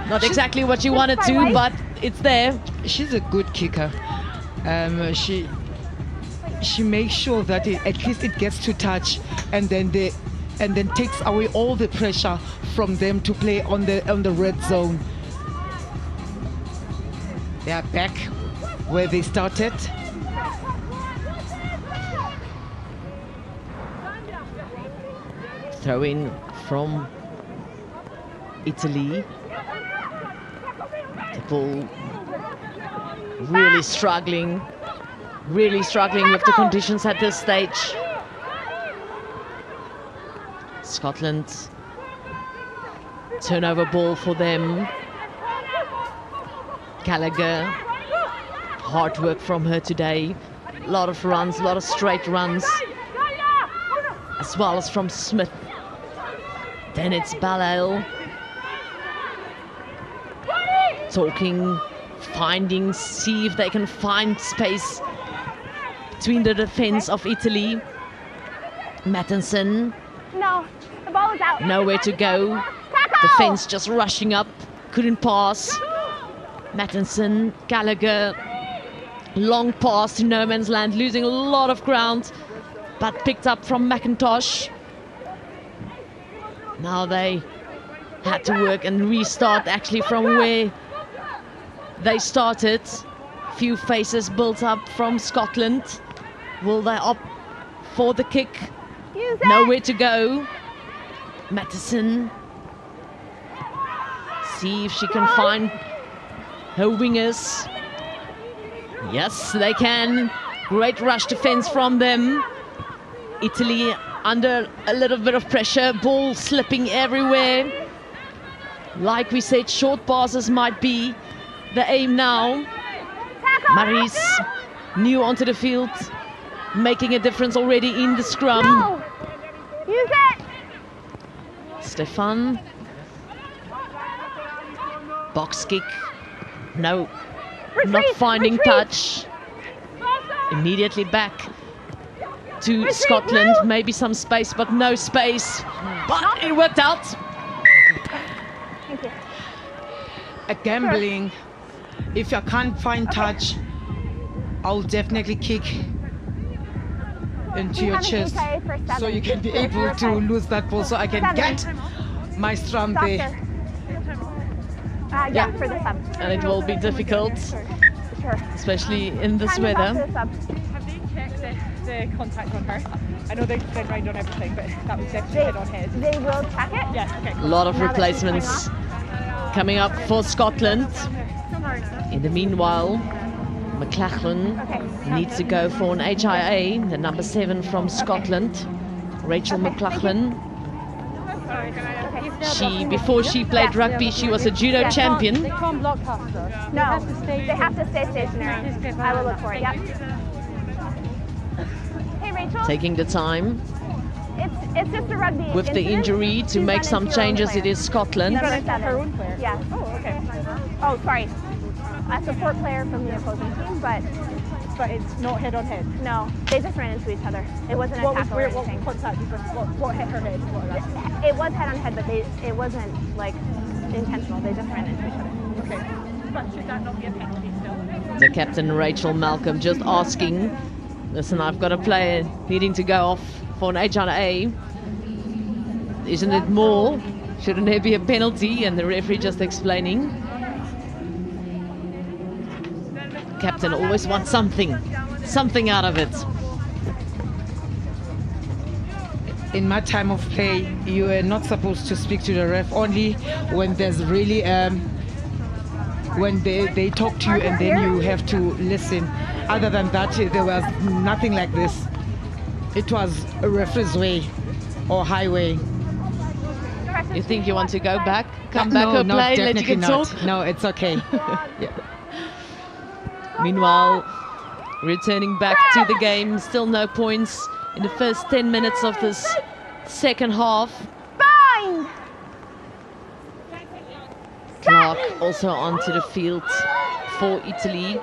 Not exactly what she wanted to, but it's there. She's a good kicker. She makes sure that at least it gets to touch, and then takes away all the pressure from them to play on the red zone. They are back where they started. Throw in from Italy. The ball really struggling with the conditions at this stage. Scotland, turnover ball for them. Gallagher, hard work from her today. A lot of runs, a lot of straight runs, as well as from Smith. Then it's Balal. Talking, finding, see if they can find space between the defense of Italy. Mattinson, No, the ball was out. nowhere to go. Defense just rushing up, couldn't pass. Mattinson, Gallagher, long pass to no man's land, losing a lot of ground, but picked up from McIntosh. Now they had to work and restart actually from where they started. Few faces built up from Scotland. Will they opt for the kick? Use it. Nowhere to go. Mattison. See if she can find her wingers. Yes, they can. Great rush defense from them. Italy under a little bit of pressure. Ball slipping everywhere. Like we said, short passes might be the aim now. Maris, new onto the field, making a difference already in the scrum. No. Use it. Stefan. Box kick. No, not finding touch. Immediately back to Scotland. Maybe some space, but no space. But it worked out. Thank you. A gambling. If I can't find touch, I'll definitely kick into We your have an chest, HIA for 7. so you can be able to Okay. lose that ball, so I can 7. get my strum there. Doctor. Yeah, Yeah. for the sub. And it will be difficult, Sure. especially in this Time is off weather. for the sub. Have they checked the contact on her? I know they've been round on everything, but that was definitely They, head on head. they will check it. Yeah, okay. A lot of Now that she's replacements coming up for Scotland. In the meanwhile, McLachlan Okay. needs to go for an HIA, the number 7 from Scotland, Rachel McLachlan. Before she played rugby, she was a judo Yeah. champion. They can't block past us. No, they have to stay stationary. I will look for it. Yep. Hey Rachel, Taking the time it's just a rugby with the incident. injury to She's make run some into her own changes. player. It is Scotland. Number Run into 7. her own player? Yeah. Oh, okay. Oh, sorry. A support player from the opposing team, but But it's not head on head. no, they just ran into each other. It wasn't a What was tackle where? or What anything. contact? What hit her head? What was that? It was head on head, but it wasn't like intentional. They just ran into each other. Okay. But should that not be a penalty still? The captain, Rachel Malcolm, just asking, listen, I've got a player needing to go off for an HIA. Isn't it more? Shouldn't there be a penalty? And the referee just explaining. Captain always wants something out of it. In my time of play, you are not supposed to speak to the ref, only when there's really when they talk to you and then you have to listen. Other than that, there was nothing like this. It was a referee's way or highway. You think you want to go back? Come back or no, play, let you definitely can not. talk? No, it's okay. Yeah. Meanwhile, returning back to the game, still no points in the first 10 minutes of this second half. Bind! Clark also onto the field for Italy.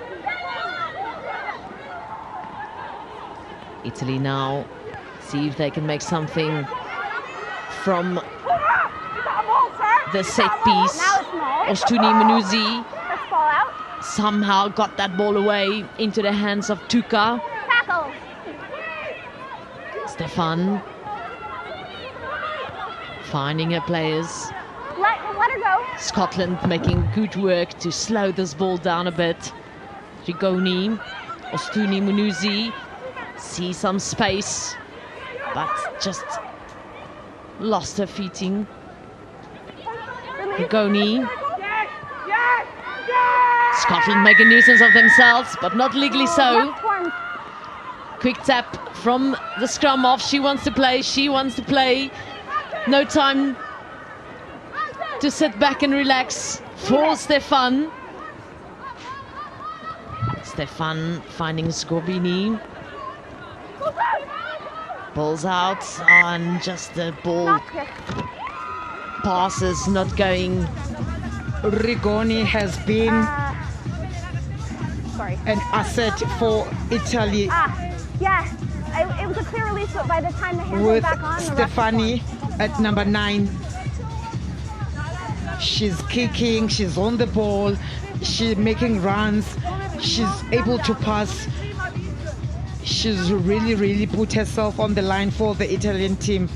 Italy now see if they can make something from the set piece. Now it's Maul. Ostuni Manuzzi Let's fall out. somehow got that ball away into the hands of Tuka. Tackle. Stefan finding her players. Let her go. Scotland making good work to slow this ball down a bit. Rigoni, Ostuni Munuzi, see some space, but just lost her feeting. Rigoni. Scotland make a nuisance of themselves, but not legally so. Quick tap from the scrum off. She wants to play, she wants to play. No time to sit back and relax for Stefan. Stefan finding Scorbini. Ball's out, and just the ball passes not going. Rigoni has been an asset for Italy. Yeah, it was a clear release, but by the time the hands were With back on, Stefani at number 9. She's kicking, she's on the ball, she's making runs, she's able to pass. She's really put herself on the line for the Italian team.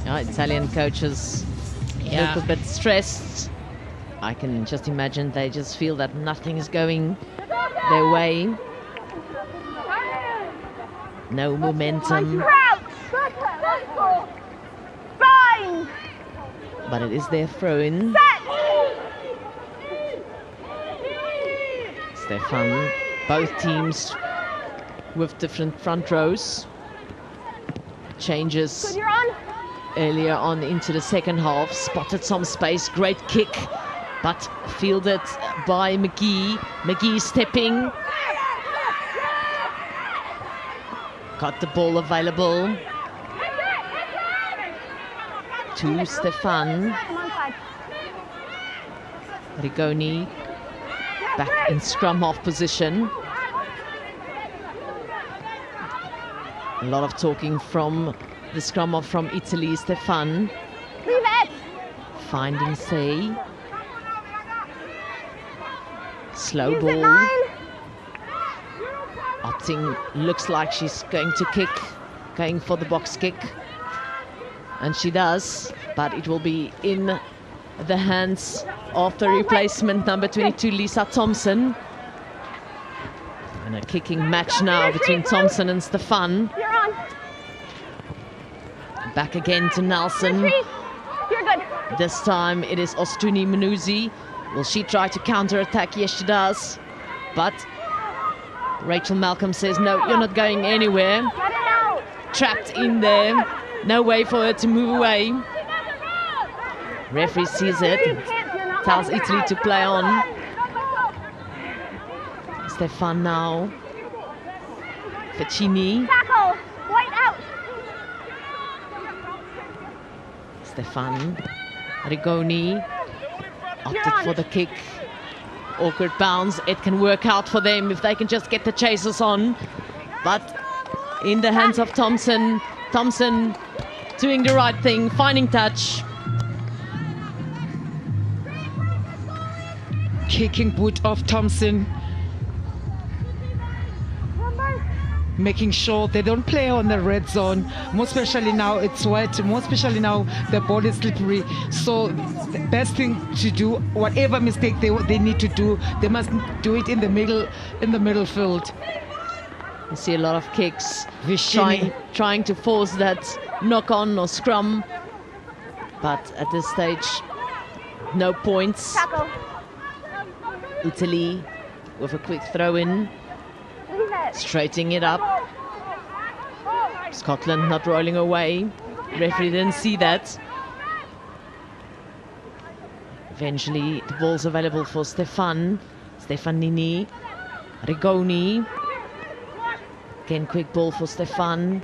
Italian coaches a little bit stressed. I can just imagine they just feel that nothing is going their way. No momentum. But it is their throw-in. Stefan, both teams with different front rows. Changes earlier on into the second half. Spotted some space, great kick, but fielded by McGee. McGee stepping. Got the ball available to Stefan. Rigoni back in scrum half position. A lot of talking from the scrum half from Italy. Stefan finding Say. Slow ball. Opting, looks like she's going to kick, going for the box kick. And she does, but it will be in the hands of the replacement, number 22, Lisa Thompson. And a kicking match now between Thompson and Stefan. Back again to Nelson. This time it is Ostuni Munuzi. Will she try to counter-attack? Yes, she does. But Rachel Malcolm says, no, you're not going anywhere. Trapped in there. No way for her to move away. Referee sees it. Tells Italy to play on. Stefan now. Ficini. Stefan. Rigoni. Opted for the kick. Awkward bounce. It can work out for them if they can just get the chasers on. But in the hands of Thompson. Thompson doing the right thing, finding touch. Kicking boot of Thompson. Making sure they don't play on the red zone. More especially now it's wet. More especially now the ball is slippery. So the best thing to do, whatever mistake they need to do, they must do it in the middle field. You see a lot of kicks, trying to force that knock on or scrum, but at this stage, no points. Italy with a quick throw in, straightening it up. Scotland not rolling away. Referee didn't see that. Eventually, the ball's available for Stefan. Stefanini, Rigoni. Again, quick ball for Stefan.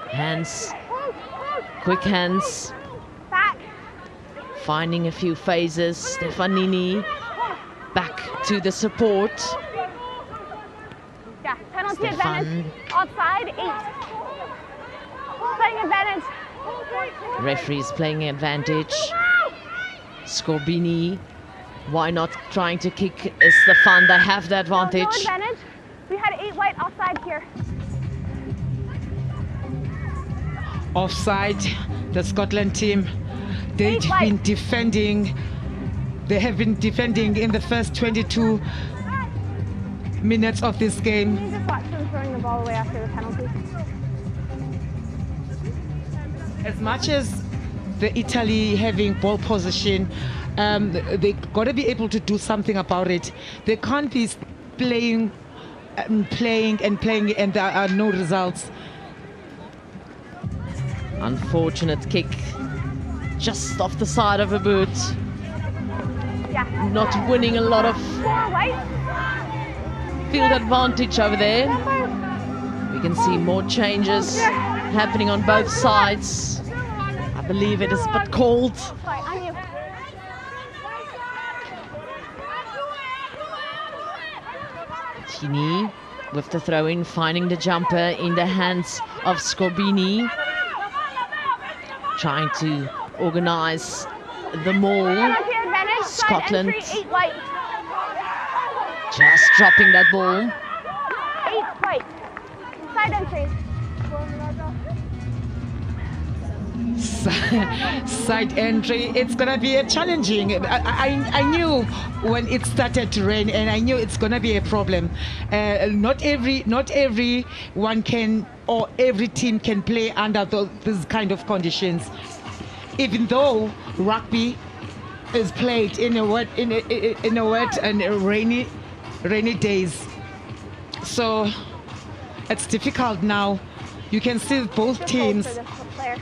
Hands, quick hands. Finding a few phases. Stefanini back to the support. Yeah, penalty Stefan. advantage. Offside, 8. Playing advantage. Referees playing advantage. Scorbini. Why not trying to kick Stefan? They have the advantage. No advantage. We had 8 white offside here. Offside, the Scotland team. They've been defending. They have been defending in the first 22 minutes of this game. Can you just watch them throwing the ball away after the penalty? As much as the Italy having ball position, they got to be able to do something about it. They can't be playing and playing and there are no results. Unfortunate kick, just off the side of a boot. Yeah. Not winning a lot of Four white. field advantage over there. We can see more changes happening on both sides. I believe it is a bit cold. Sorry, on you. Tini with the throw in, finding the jumper in the hands of Scorbini. Trying to organize the maul. Penalty advantage. Side Scotland. entry, 8 white. Just dropping that ball. 8 white. Side entry. Side entry, it's gonna be a challenging. I knew when it started to rain, and I knew it's gonna be a problem. Not every one can, or every team can play under these kind of conditions. Even though rugby is played in a wet and rainy days, so it's difficult now. You can see both teams. For this player.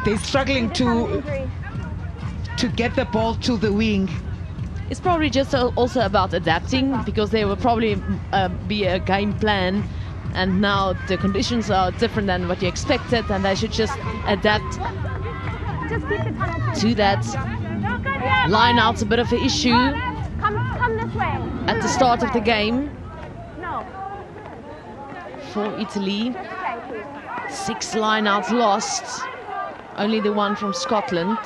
They're struggling to get the ball to the wing. It's probably just also about adapting, because there will probably be a game plan, and now the conditions are different than what you expected, and they should just adapt Just keep the tunnel to that. Line out's a bit of an issue Come this way. at the start of the game No. for Italy. This way, please. 6 line outs lost, only the one from Scotland.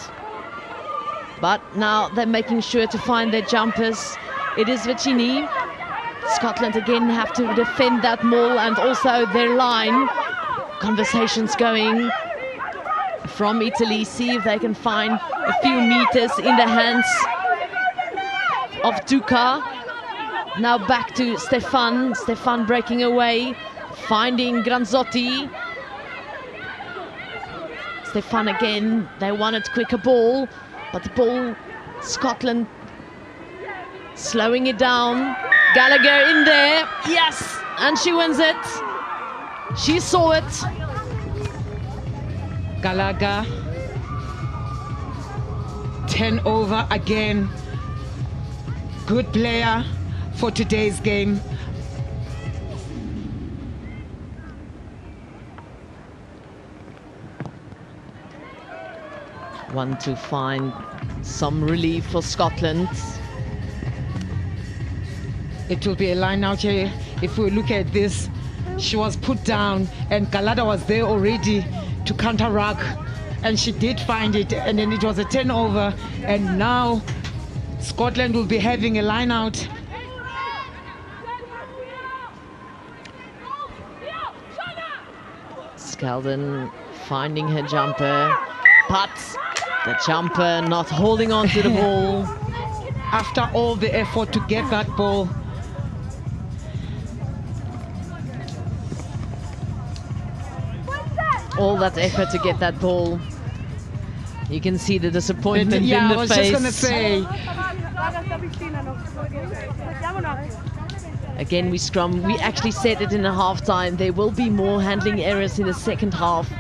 But now they're making sure to find their jumpers. It is Vicini. Scotland again have to defend that maul and also their line. Conversations going from Italy, see if they can find a few meters in the hands of Duca. Now back to Stefan. Stefan breaking away, finding Granzotti. Stefan again, they wanted quicker ball, but the ball, Scotland slowing it down. Gallagher in there, yes, and she wins it. She saw it. Gallagher, 10 over again. Good player for today's game. Want to find some relief for Scotland. It will be a line out here. If we look at this, she was put down and Galada was there already to counteract, and she did find it, and then it was a 10 over, and now Scotland will be having a line out. Skeldon finding her jumper, but the jumper not holding on to the ball. After all the effort to get that ball. All that effort to get that ball. You can see the disappointment Yeah, in the I was face. just gonna say. Again, we scrum. We actually said it in the half-time. There will be more handling errors in the second half.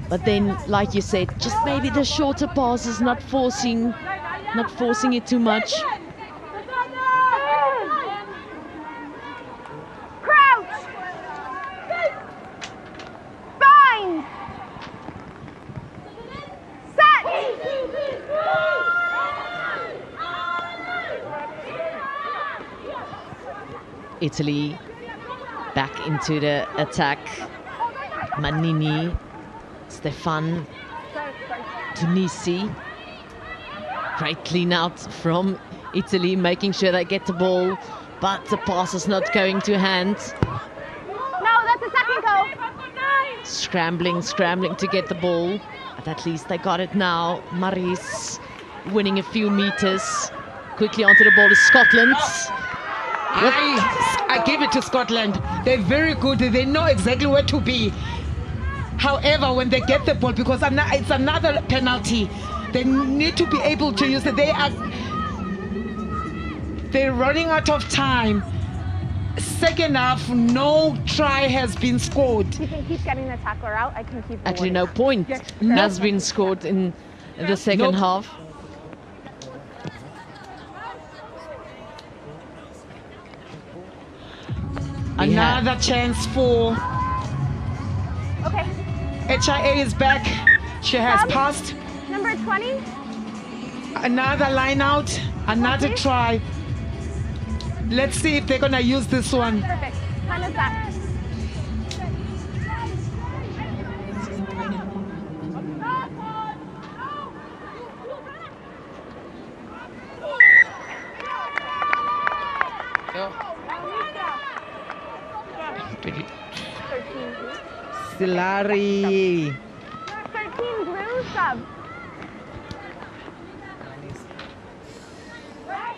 But then, like you said, just maybe the shorter passes, not forcing it too much. Crouch. Bind. Set. Italy back into the attack. Manini, Stefan, Tunisi. Great clean out from Italy, making sure they get the ball, but the pass is not going to hand. No, that's a second goal. Scrambling to get the ball, but at least they got it now. Maris winning a few meters. Quickly onto the ball is Scotland. I give it to Scotland. They're very good. They know exactly where to be. However, when they get the ball, because it's another penalty, they need to be able to use it. They're running out of time. Second half, no try has been scored. You can keep getting the tackler out. I can keep Actually, rewarding no point has been scored in the second half. Another chance for Okay. HIA is back. She has passed. Number 20. Another line out. Another Okay. try. Let's see if they're gonna use this one. Perfect. Time is back. Silari. 13 blue sub.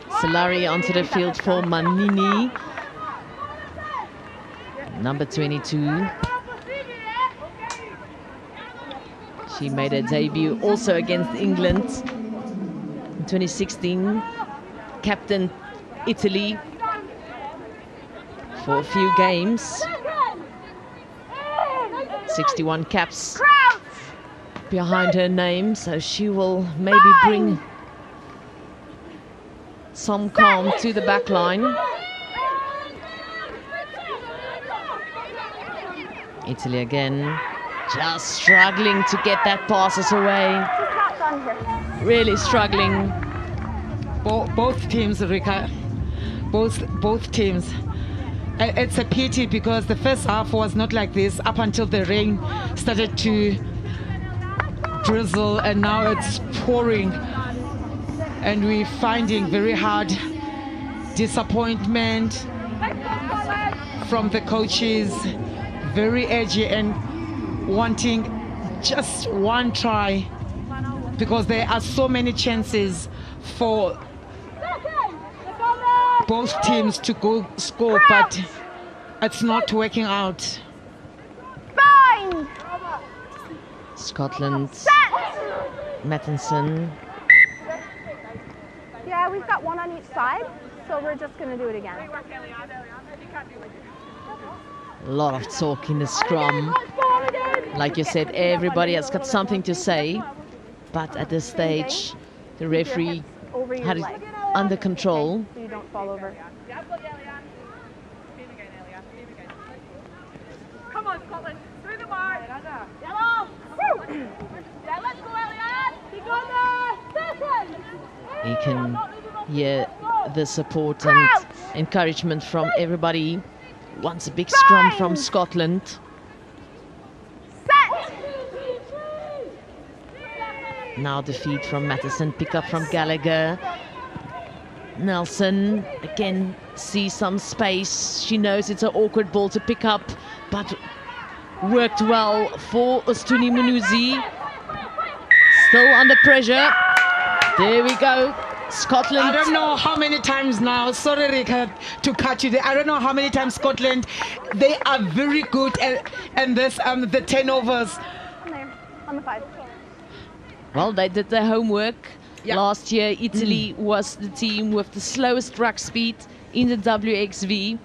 Solari onto the field for Manini. Number 22. She made her debut also against England in 2016. Captained Italy for a few games. 61 caps behind her name, so she will maybe bring some calm to the back line. Italy again, just struggling to get that passes away. She's not done here. Really struggling. Both teams, Rika. Both teams. It's a pity because the first half was not like this up until the rain started to drizzle, and now it's pouring. And we're finding very hard disappointment from the coaches, very edgy and wanting just one try because there are so many chances for both teams to go score, but it's not working out. Bind! Scotland, Set! Mattinson. Yeah, we've got one on each side, so we're just going to do it again. A lot of talk in the scrum. Like you said, everybody has got something to say, but at this stage, the referee Over your had it leg. under control. So you don't fall over. Come on, Scotland. Through the bar. Yellow. Yeah, let's go, Elliot. Keep on there. You can hear the support and encouragement from everybody. Wants a big scrum from Scotland. Set! Now the feed from Matheson, pick up from Gallagher. Nelson again sees some space. She knows it's an awkward ball to pick up, but worked well for Ustuni Munuzi. Still under pressure. There we go. Scotland. I don't know how many times now, sorry Rika to cut you there. I don't know how many times Scotland, they are very good at this, the turnovers. On there, on the 5. Well, they did their homework. Yeah. Last year, Italy was the team with the slowest ruck speed in the WXV.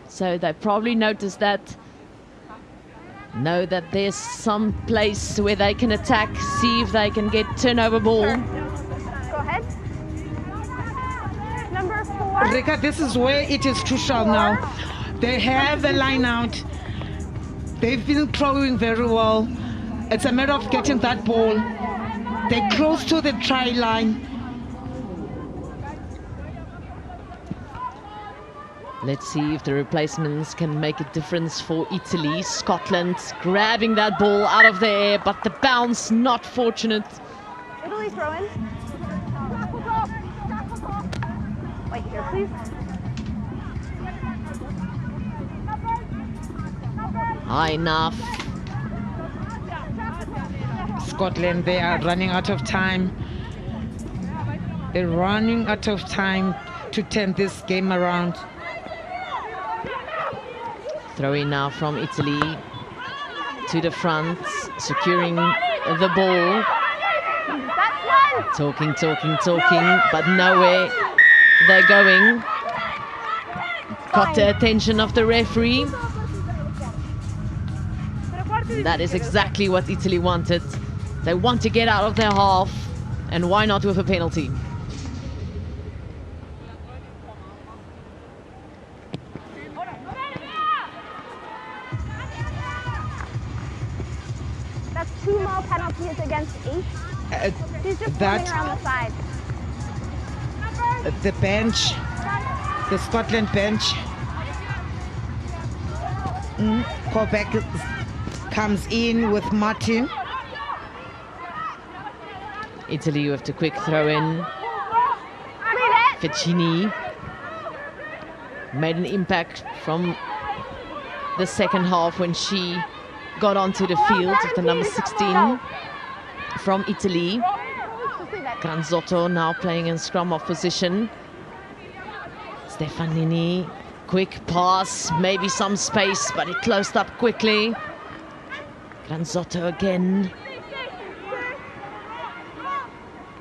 So they probably noticed that. Know that there's some place where they can attack, see if they can get turnover ball. Go ahead. Number 4. Rika, this is where it is crucial now. They have the line out. They've been throwing very well. It's a matter of getting that ball. They're close to the try line. Let's see if the replacements can make a difference for Italy. Scotland grabbing that ball out of the air, but the bounce not fortunate. Italy throw in. Wait here, please. High enough. Scotland, they are running out of time. They're running out of time to turn this game around. Throw in now from Italy to the front, securing the ball. Talking, but nowhere they're going. Got the attention of the referee. That is exactly what Italy wanted. They want to get out of their half, and why not with a penalty? That's 2 more penalties against 8. She's just that- coming around the side. The bench, the Scotland bench. Kovac comes in with Martin. Italy with the quick throw in. Ficini made an impact from the second half when she got onto the field with the number 16 from Italy. Granzotto now playing in scrum off position. Stefanini, quick pass, maybe some space, but it closed up quickly. Granzotto again.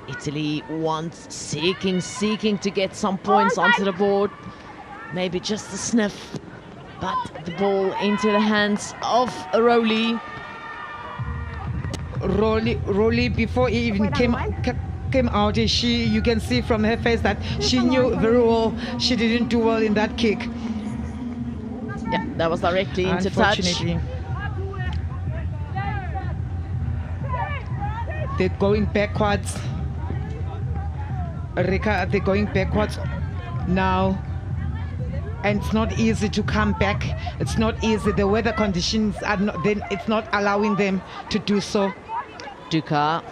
Italy wants, seeking to get some points onto the board. Maybe just a sniff, but the ball into the hands of Rowley. Rowley, before he even came out, you can see from her face that she knew very well she didn't do well in that kick. Yeah, that was directly into touch. Unfortunately. They're going backwards. Rika, they're going backwards now. And it's not easy to come back. It's not easy. The weather conditions are not, then it's not allowing them to do so. Duka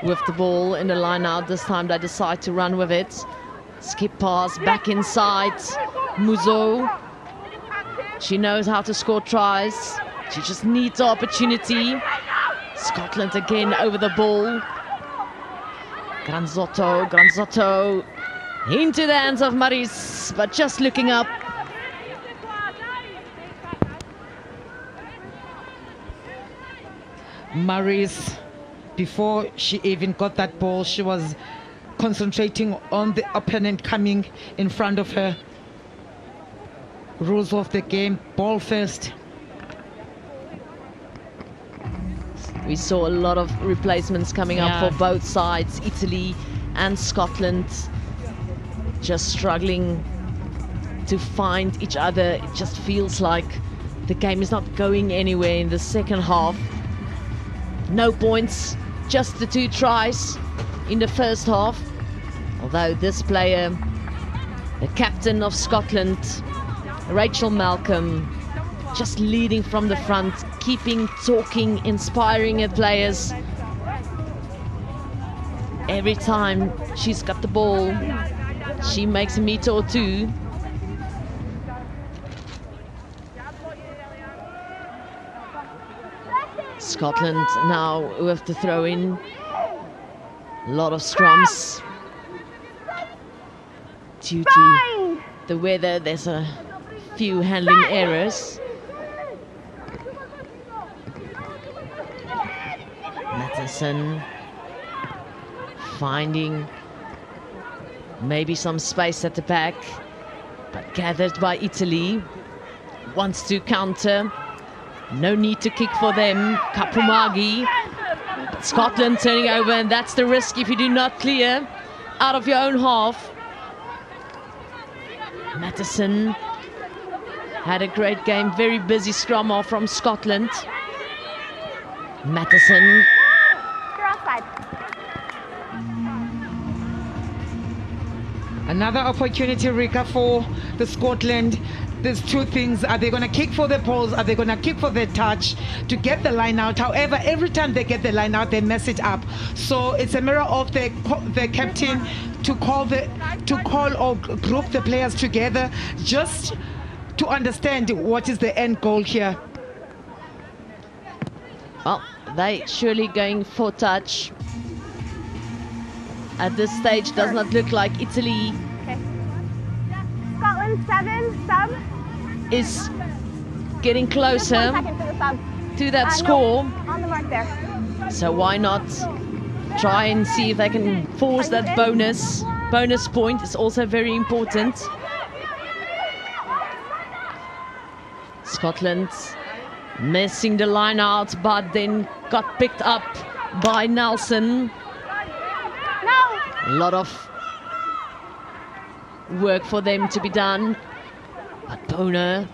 with the ball in the line out. This time they decide to run with it. Skip pass back inside. Muzo. She knows how to score tries. She just needs the opportunity. Scotland again over the ball. Granzotto into the hands of Maris, but just looking up. Maris, before she even got that ball, she was concentrating on the opponent coming in front of her. Rules of the game, ball first. We saw a lot of replacements coming up for both sides, Italy and Scotland, just struggling to find each other. It just feels like the game is not going anywhere in the second half. No points, just the 2 tries in the first half. Although this player, the captain of Scotland, Rachel Malcolm, just leading from the front, keeping talking, inspiring her players. Every time she's got the ball, she makes a meter or 2. Scotland now with the throw in. A lot of scrums. Due to the weather, there's a few handling errors. Matheson finding maybe some space at the back, but gathered by Italy. Wants to counter. No need to kick for them. Kapumagi. Scotland turning over, and that's the risk if you do not clear out of your own half. Matheson had a great game. Very busy scrum off from Scotland. Matheson. You're offside. Another opportunity, Rika, for the Scotland. There's 2 things. Are they going to kick for the poles? Are they going to kick for the touch to get the line out? However, every time they get the line out, they mess it up. So it's a matter of the captain to call or group the players together just to understand what is the end goal here. Well, they surely going for touch. At this stage, does not look like Italy Okay. Scotland 7, sub. is getting Just 1 closer second for the sub. to that No, score. on the mark there. So why not try and see if they can force that bonus. Bonus point is also very important. Scotland missing the line out, but then got picked up by Nelson. No. A lot of work for them to be done. But Boner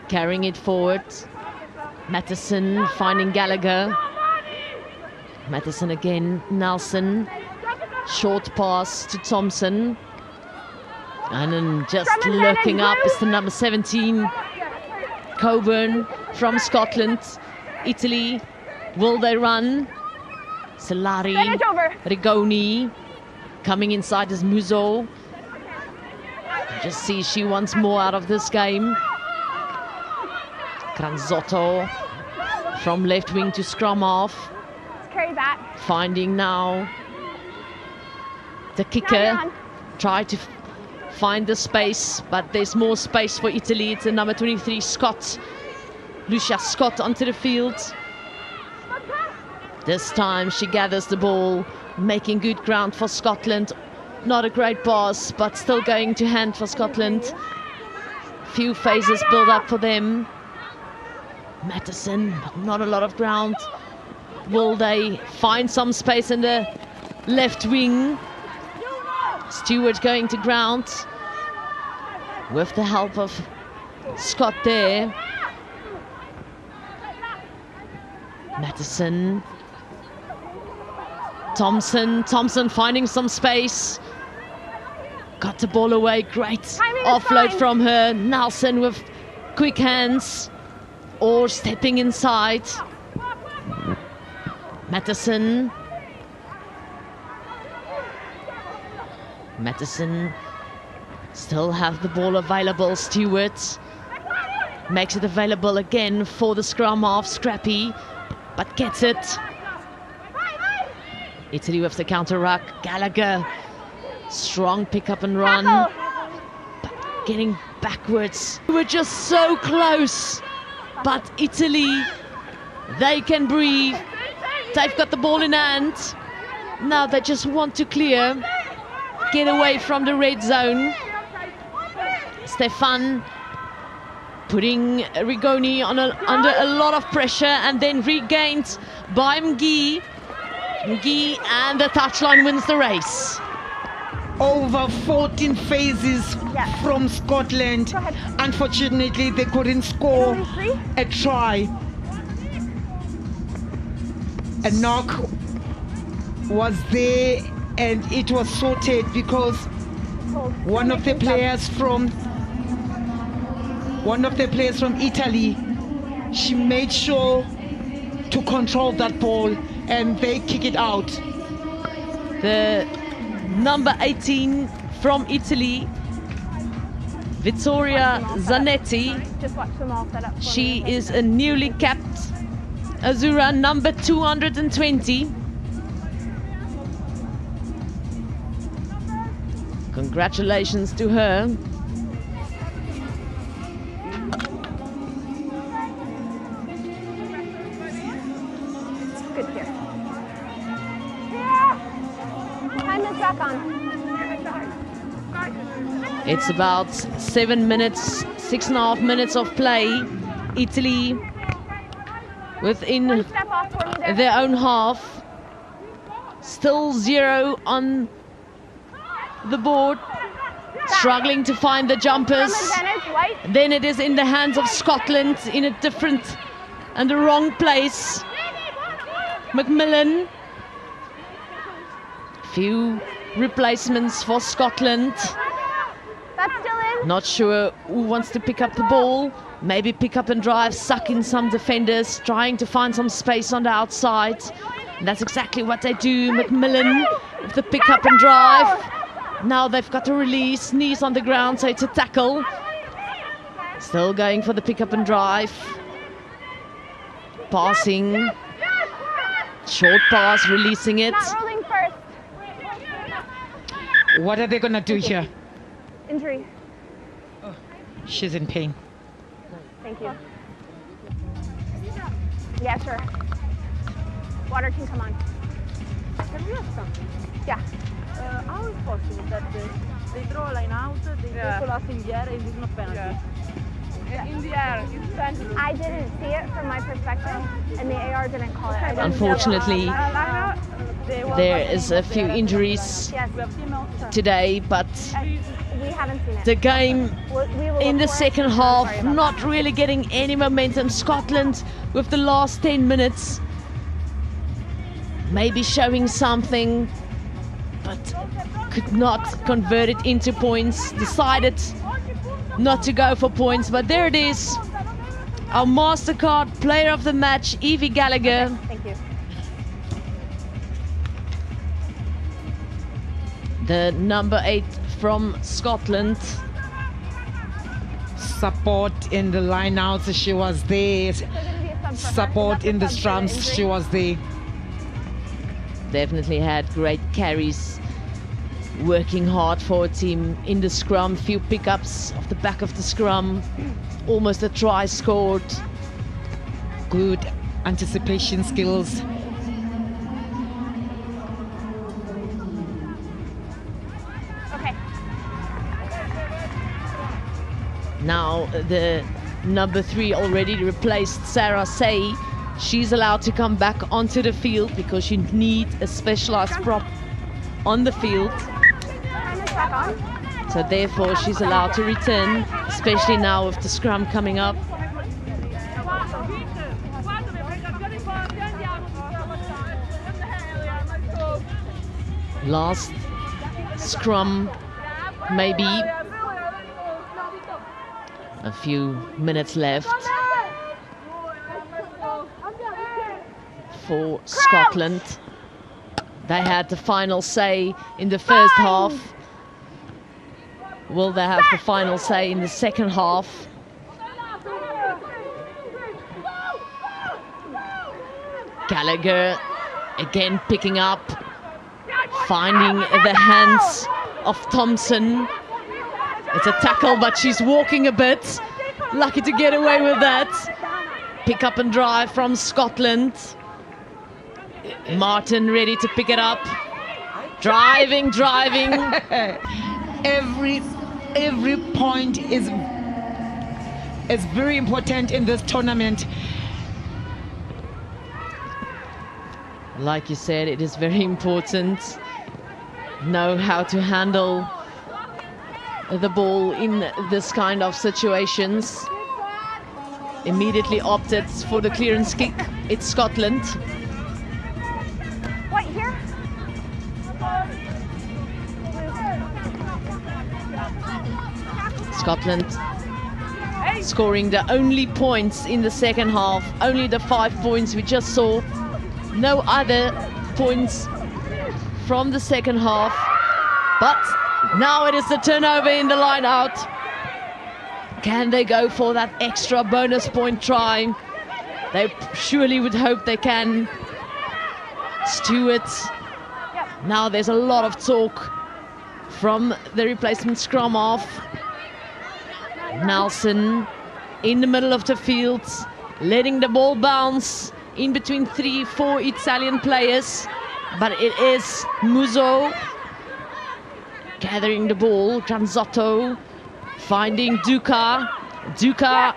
carrying it forward. Matheson finding Gallagher. Matheson again, Nelson. Short pass to Thompson. And then just looking up is the number 17, Coburn from Scotland. Italy, will they run? Solari, Rigoni, coming inside is Muzo. Just see she wants more out of this game. Cranzotto from left wing to scrum half. Let's carry that. Finding now the kicker. Try to find the space, but there's more space for Italy. It's the number 23, Scott. Lucia Scott onto the field. This time she gathers the ball, making good ground for Scotland. Not a great pass, but still going to hand for Scotland. Few phases build up for them. Matheson, but not a lot of ground. Will they find some space in the left wing? Stewart going to ground with the help of Scott there. Matheson. Thompson finding some space. Got the ball away, great offload from her. Nelson with quick hands or stepping inside. Matheson still have the ball available. Stewart makes it available again for the scrum half, Scrappy, but gets it. Italy with the counter ruck. Gallagher, strong pick up and run, but getting backwards. We're just so close, but Italy, they can breathe. They've got the ball in hand. Now they just want to clear, get away from the red zone. Stefan putting Rigoni under a lot of pressure, and then regained by Mgee. Mgee, and the touchline wins the race. Over 14 phases from Scotland. Unfortunately, they couldn't score a try. A knock was there, and it was sorted because one of the players from Italy, she made sure to control that ball, and they kick it out. The number 18 from Italy, Vittoria Zanetti. Just watch them all set up. She is a newly capped Azura, number 220. Congratulations to her. Good here. Time is back on. It's about 7 minutes, 6.5 minutes of play. Italy within One step off for me there. their own half. Still 0 on the board. Struggling to find the jumpers. From advantage, White. Then it is in the hands of Scotland in a different and the wrong place. McMillan. Few replacements for Scotland. That's still in. Not sure who wants to pick up the ball. Maybe pick up and drive, suck in some defenders, trying to find some space on the outside. And that's exactly what they do. McMillan with the pick up and drive. Now they've got to release, knees on the ground, so it's a tackle. Still going for the pick up and drive. Passing. Short pass, releasing it. Not rolling first. What are they going to do here? Injury. She's in pain. Thank you. Yeah, sure. Water can come on. Can we ask something? Yeah. How is possible that they draw a line out, they tackle us in the air, and it's not penalty? Yeah. In the air, it's penalty. I didn't see it from my perspective, and the AR didn't call it. I didn't see it. Unfortunately, there is a few injuries Yes, today, but we haven't seen it. the game We will in the look for it. second I'm half sorry about not that. really getting any momentum. Scotland with the last 10 minutes maybe showing something, but could not convert it into points. Decided not to go for points, but there it is. Our MasterCard player of the match, Evie Gallagher. Thank you. The number 8 from Scotland. Support in the lineouts, she was there. Support in the scrums, she was there. Definitely had great carries, working hard for a team in the scrum. Few pickups off the back of the scrum, almost a try scored. Good anticipation skills. Okay. Now the number 3 already replaced Sarah Say. She's allowed to come back onto the field because you need a specialized prop on the field. Time is back on. So therefore she's allowed to return, especially now with the scrum coming up. Last scrum, maybe. A few minutes left for Scotland. They had the final say in the first half. Will they have the final say in the second half? Gallagher again picking up, finding the hands of Thompson. It's a tackle, but she's walking a bit. Lucky to get away with that. Pick up and drive from Scotland. Martin ready to pick it up. Driving. Every point is very important in this tournament. Like you said, it is very important. Know how to handle the ball in this kind of situations. Immediately opted for the clearance kick. It's Scotland. What, here? Scotland scoring the only points in the second half. Only the 5 points we just saw. No other points from the second half. But now it is the turnover in the line out. Can they go for that extra bonus point try? They surely would hope they can. Stewart. Now there's a lot of talk from the replacement scrum off. Nelson in the middle of the field, letting the ball bounce in between 3-4 Italian players. But it is Musso gathering the ball. Granzotto finding Duca. Duca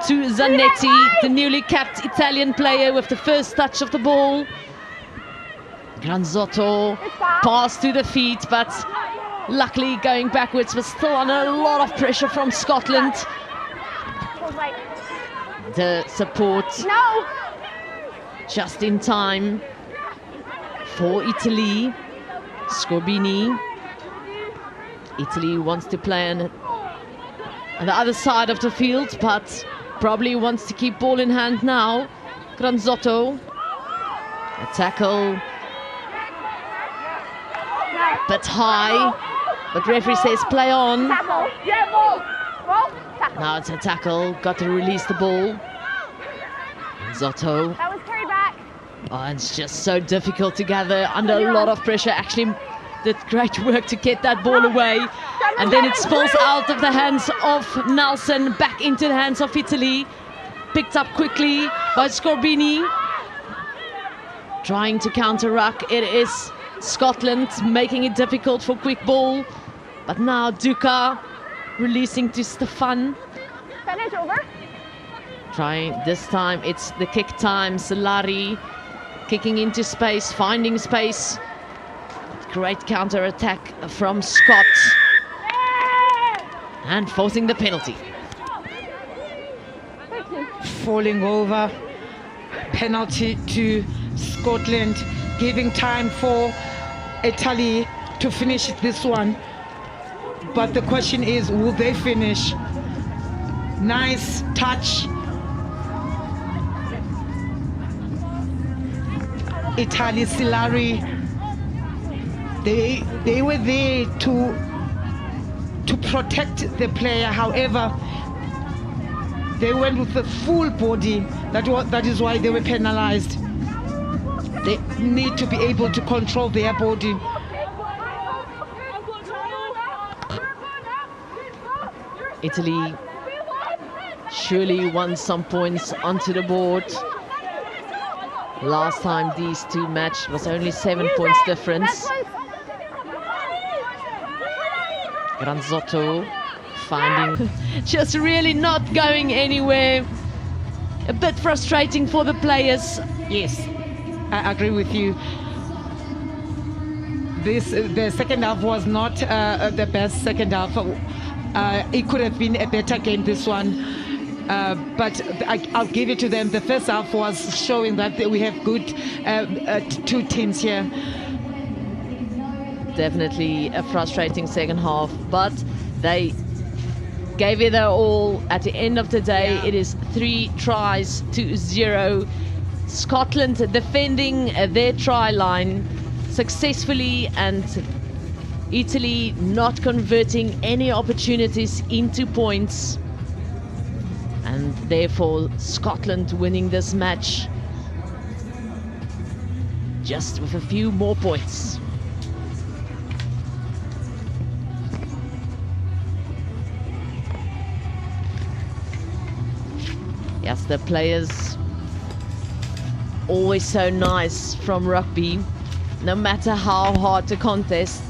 to Zanetti, the newly capped Italian player with the first touch of the ball. Granzotto pass to the feet, but luckily going backwards, but still under a lot of pressure from Scotland. The support just in time for Italy. Scorbini. Italy wants to play on the other side of the field, but probably wants to keep ball in hand now. Granzotto. A tackle. But high. But referee says play on. Now it's a tackle. Got to release the ball. Zotto. That was carried back. Oh, it's just so difficult to gather under a lot of pressure. Actually, did great work to get that ball away. And then it spills out of the hands of Nelson, back into the hands of Italy. Picked up quickly by Scorbini. Trying to counter-ruck. It is Scotland making it difficult for quick ball. But now Duca releasing to Stefan. Finish over. Trying this time, it's the kick time. Solari kicking into space, finding space. Great counter-attack from Scott. And forcing the penalty. Falling over. Penalty to Scotland, giving time for Italy to finish this one. But the question is, will they finish? Nice touch. Italy, Silari, they were there to protect the player. However, they went with the full body. That is why they were penalized. They need to be able to control their body. Italy surely won some points onto the board. Last time these two matched was only 7 points difference. Granzotto finding just really not going anywhere. A bit frustrating for the players. Yes, I agree with you. The second half was not the best second half. It could have been a better game, this one. But I'll give it to them. The first half was showing that we have good two teams here. Definitely a frustrating second half, but they gave it their all. At the end of the day, it is 3-0. Scotland defending their try line successfully, and Italy not converting any opportunities into points. And therefore, Scotland winning this match just with a few more points. Yes, the players always so nice from rugby. No matter how hard the contest,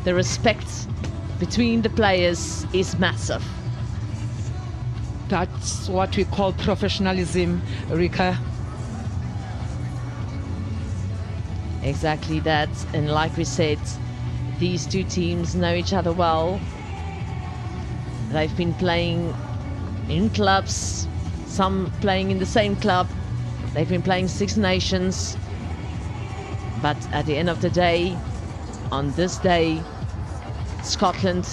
the respect between the players is massive. That's what we call professionalism, Rika. Exactly that. And like we said, these two teams know each other well. They've been playing in clubs, some playing in the same club. They've been playing Six Nations. But at the end of the day, on this day, Scotland,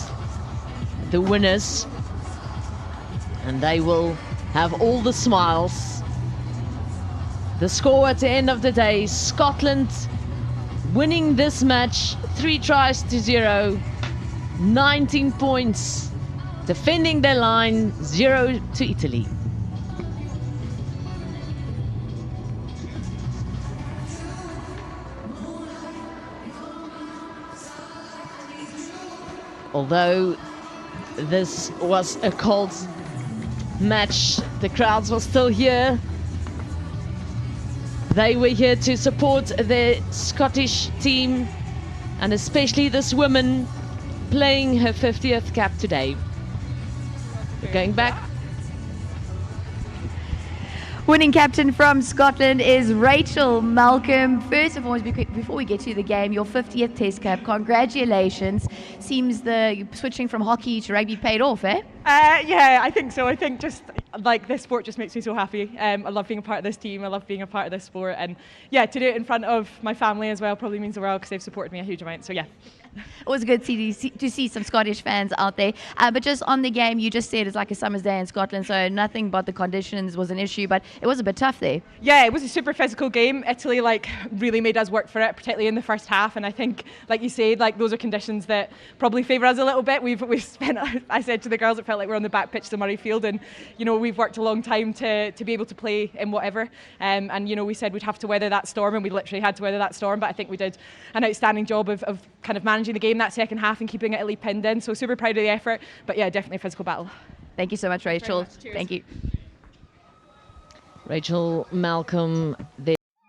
the winners, and they will have all the smiles. The score at the end of the day, Scotland winning this match 3-0, 19 points, defending their line 0 to Italy. Although this was a cold match, the crowds were still here. They were here to support their Scottish team, and especially this woman playing her 50th cap today. We're going back. Winning captain from Scotland is Rachel Malcolm. First of all, before we get to the game, your 50th Test Cap, congratulations. Seems the switching from hockey to rugby paid off, eh? Yeah, I think so. I think just like this sport just makes me so happy. I love being a part of this team. I love being a part of this sport. And yeah, to do it in front of my family as well probably means the world, because they've supported me a huge amount. So yeah. It was good to see some Scottish fans out there. But just on the game, you just said it's like a summer's day in Scotland, so nothing but the conditions was an issue, but it was a bit tough there. Yeah, it was a super physical game. Italy really made us work for it, particularly in the first half, and I think, like you said, those are conditions that probably favour us a little bit. We've spent, I said to the girls at felt like we're on the back pitch of the Murrayfield, and you know, we've worked a long time to be able to play in whatever, and you know, we said we'd have to weather that storm, and we literally had to weather that storm, but I think we did an outstanding job of kind of managing the game that second half and keeping Italy pinned in, so super proud of the effort, but yeah, definitely a physical battle. Thank you so much, Rachel. Cheers. Thank you. Rachel Malcolm there.